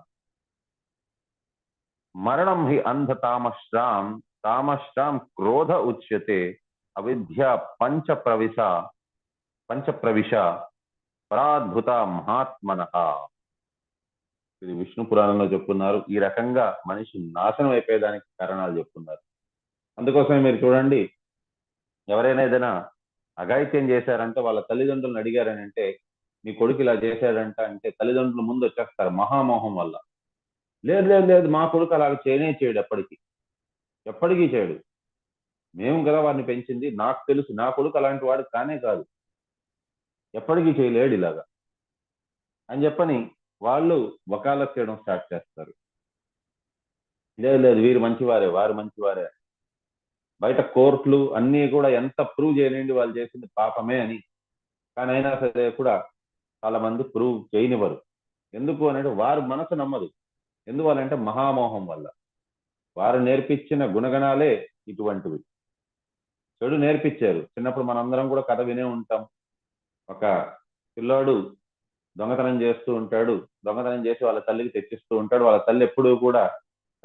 Speaker 2: మరణం హి అంధ తామశ్రాం క్రోధ ఉచ్యతే అవిద్య పంచప్రవిశ పరాద్భుత మహాత్మనః. ఇది విష్ణు పురాణంలో చెప్తున్నారు. ఈ రకంగా మనిషి నాశనం అయిపోయేదానికి కారణాలు చెప్తున్నారు. అందుకోసమే మీరు చూడండి, ఎవరైనా ఏదైనా అఘాయిత్యం చేశారంటే వాళ్ళ తల్లిదండ్రులను అడిగారని అంటే, మీ కొడుకు ఇలా చేశాడంట అంటే తల్లిదండ్రులు ముందు వచ్చేస్తారు మహామోహం వల్ల. లేదు లేదు లేదు, మా కొడుకు అలా చేయడు, ఎప్పటికీ చేయడు. మేము కదా వాడిని పెంచింది, నాకు తెలుసు, నా కొడుకు అలాంటి వాడు కానే కాదు, ఎప్పటికీ చేయలేడు ఇలాగా అని చెప్పని వాళ్ళు వకాలత్ చేయడం స్టార్ట్ చేస్తారు. లేదు లేదు, వీరు మంచివారే, వారు మంచివారే. బయట కోర్టులు అన్నీ కూడా ఎంత ప్రూవ్ చేయలేండి వాళ్ళు చేసింది పాపమే అని, కానీ అయినా సరే కూడా చాలా మంది ప్రూవ్ చేయనివ్వరు. ఎందుకు అనేది వారి మనసు నమ్మదు. ఎందువల్లంటే మహామోహం వల్ల. వారు నేర్పించిన గుణగణాలే ఇటువంటివి. చెడు నేర్పించారు. చిన్నప్పుడు మనందరం కూడా కథ వినే ఉంటాం. ఒక పిల్లాడు దొంగతనం చేస్తూ ఉంటాడు, దొంగతనం చేసి వాళ్ళ తల్లికి తెచ్చిస్తూ ఉంటాడు. వాళ్ళ తల్లి ఎప్పుడూ కూడా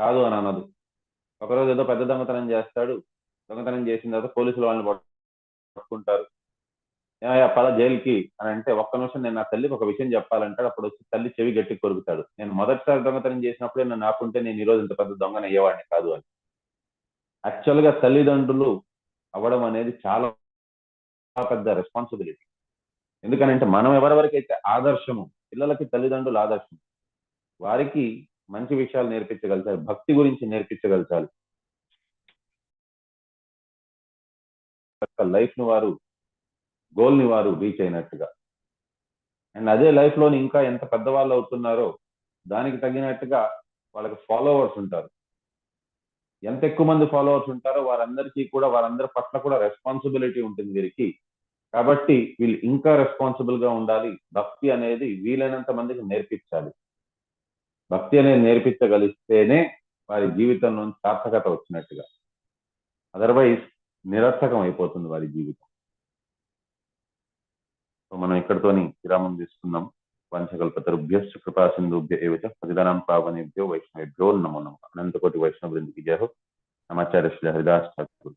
Speaker 2: కాదు అని అనదు. ఒకరోజు ఏదో పెద్ద దొంగతనం చేస్తాడు. దొంగతనం చేసిన తర్వాత పోలీసులు వాళ్ళని పట్టుకుంటారు. పద జైలుకి అని అంటే, ఒక్క నిమిషం నేను నా తల్లికి ఒక విషయం చెప్పాలంటాడు. అప్పుడు వచ్చి తల్లి చెవి గట్టి కొరుకుతాడు. నేను మొదటిసారి దొంగతనం చేసినప్పుడే నన్ను ఆపుంటే నేను ఈరోజు ఇంత పెద్ద దొంగన అయ్యేవాడిని కాదు అని. యాక్చువల్గా తల్లిదండ్రులు అవ్వడం అనేది చాలా పెద్ద రెస్పాన్సిబిలిటీ. ఎందుకనంటే మనం ఎవరెవరికైతే ఆదర్శము, పిల్లలకి తల్లిదండ్రులు ఆదర్శం, వారికి మంచి విషయాలు నేర్పించగలుగుతారు, భక్తి గురించి నేర్పించగలుగుతారు. లైఫ్ ను వారు గోల్ ని వారు రీచ్ అయినట్టుగా. అండ్ అదే లైఫ్ లోని ఇంకా ఎంత పెద్దవాళ్ళు అవుతున్నారో దానికి తగినట్టుగా వాళ్ళకి ఫాలోవర్స్ ఉంటారు. ఎంత ఎక్కువ మంది ఫాలోవర్స్ ఉంటారో వారందరికీ కూడా, వారందరి పట్ల కూడా రెస్పాన్సిబిలిటీ ఉంటుంది వీరికి. కాబట్టి వీళ్ళు ఇంకా రెస్పాన్సిబుల్ గా ఉండాలి. భక్తి అనేది వీలైనంత మందికి నేర్పించాలి. భక్తి అనేది నేర్పించగలిస్తేనే వారి జీవితంలో సార్థకత వచ్చినట్టుగా. అదర్వైజ్ నిరర్థకం అయిపోతుంది వారి జీవితం. మనం ఇక్కడితోని విరామం తీసుకుందాం. వంశకల్పతరుభ్యశ్చ కృపా సింధుభ్య ఏవ చ పతితానాం పావనేభ్యో వైష్ణవేభ్యో నమో నమః. అనంతకోటి వైష్ణవ బృందకి జయ హో. నమాచార్య శ్రీ హరిదాస్ ఠాకూర్.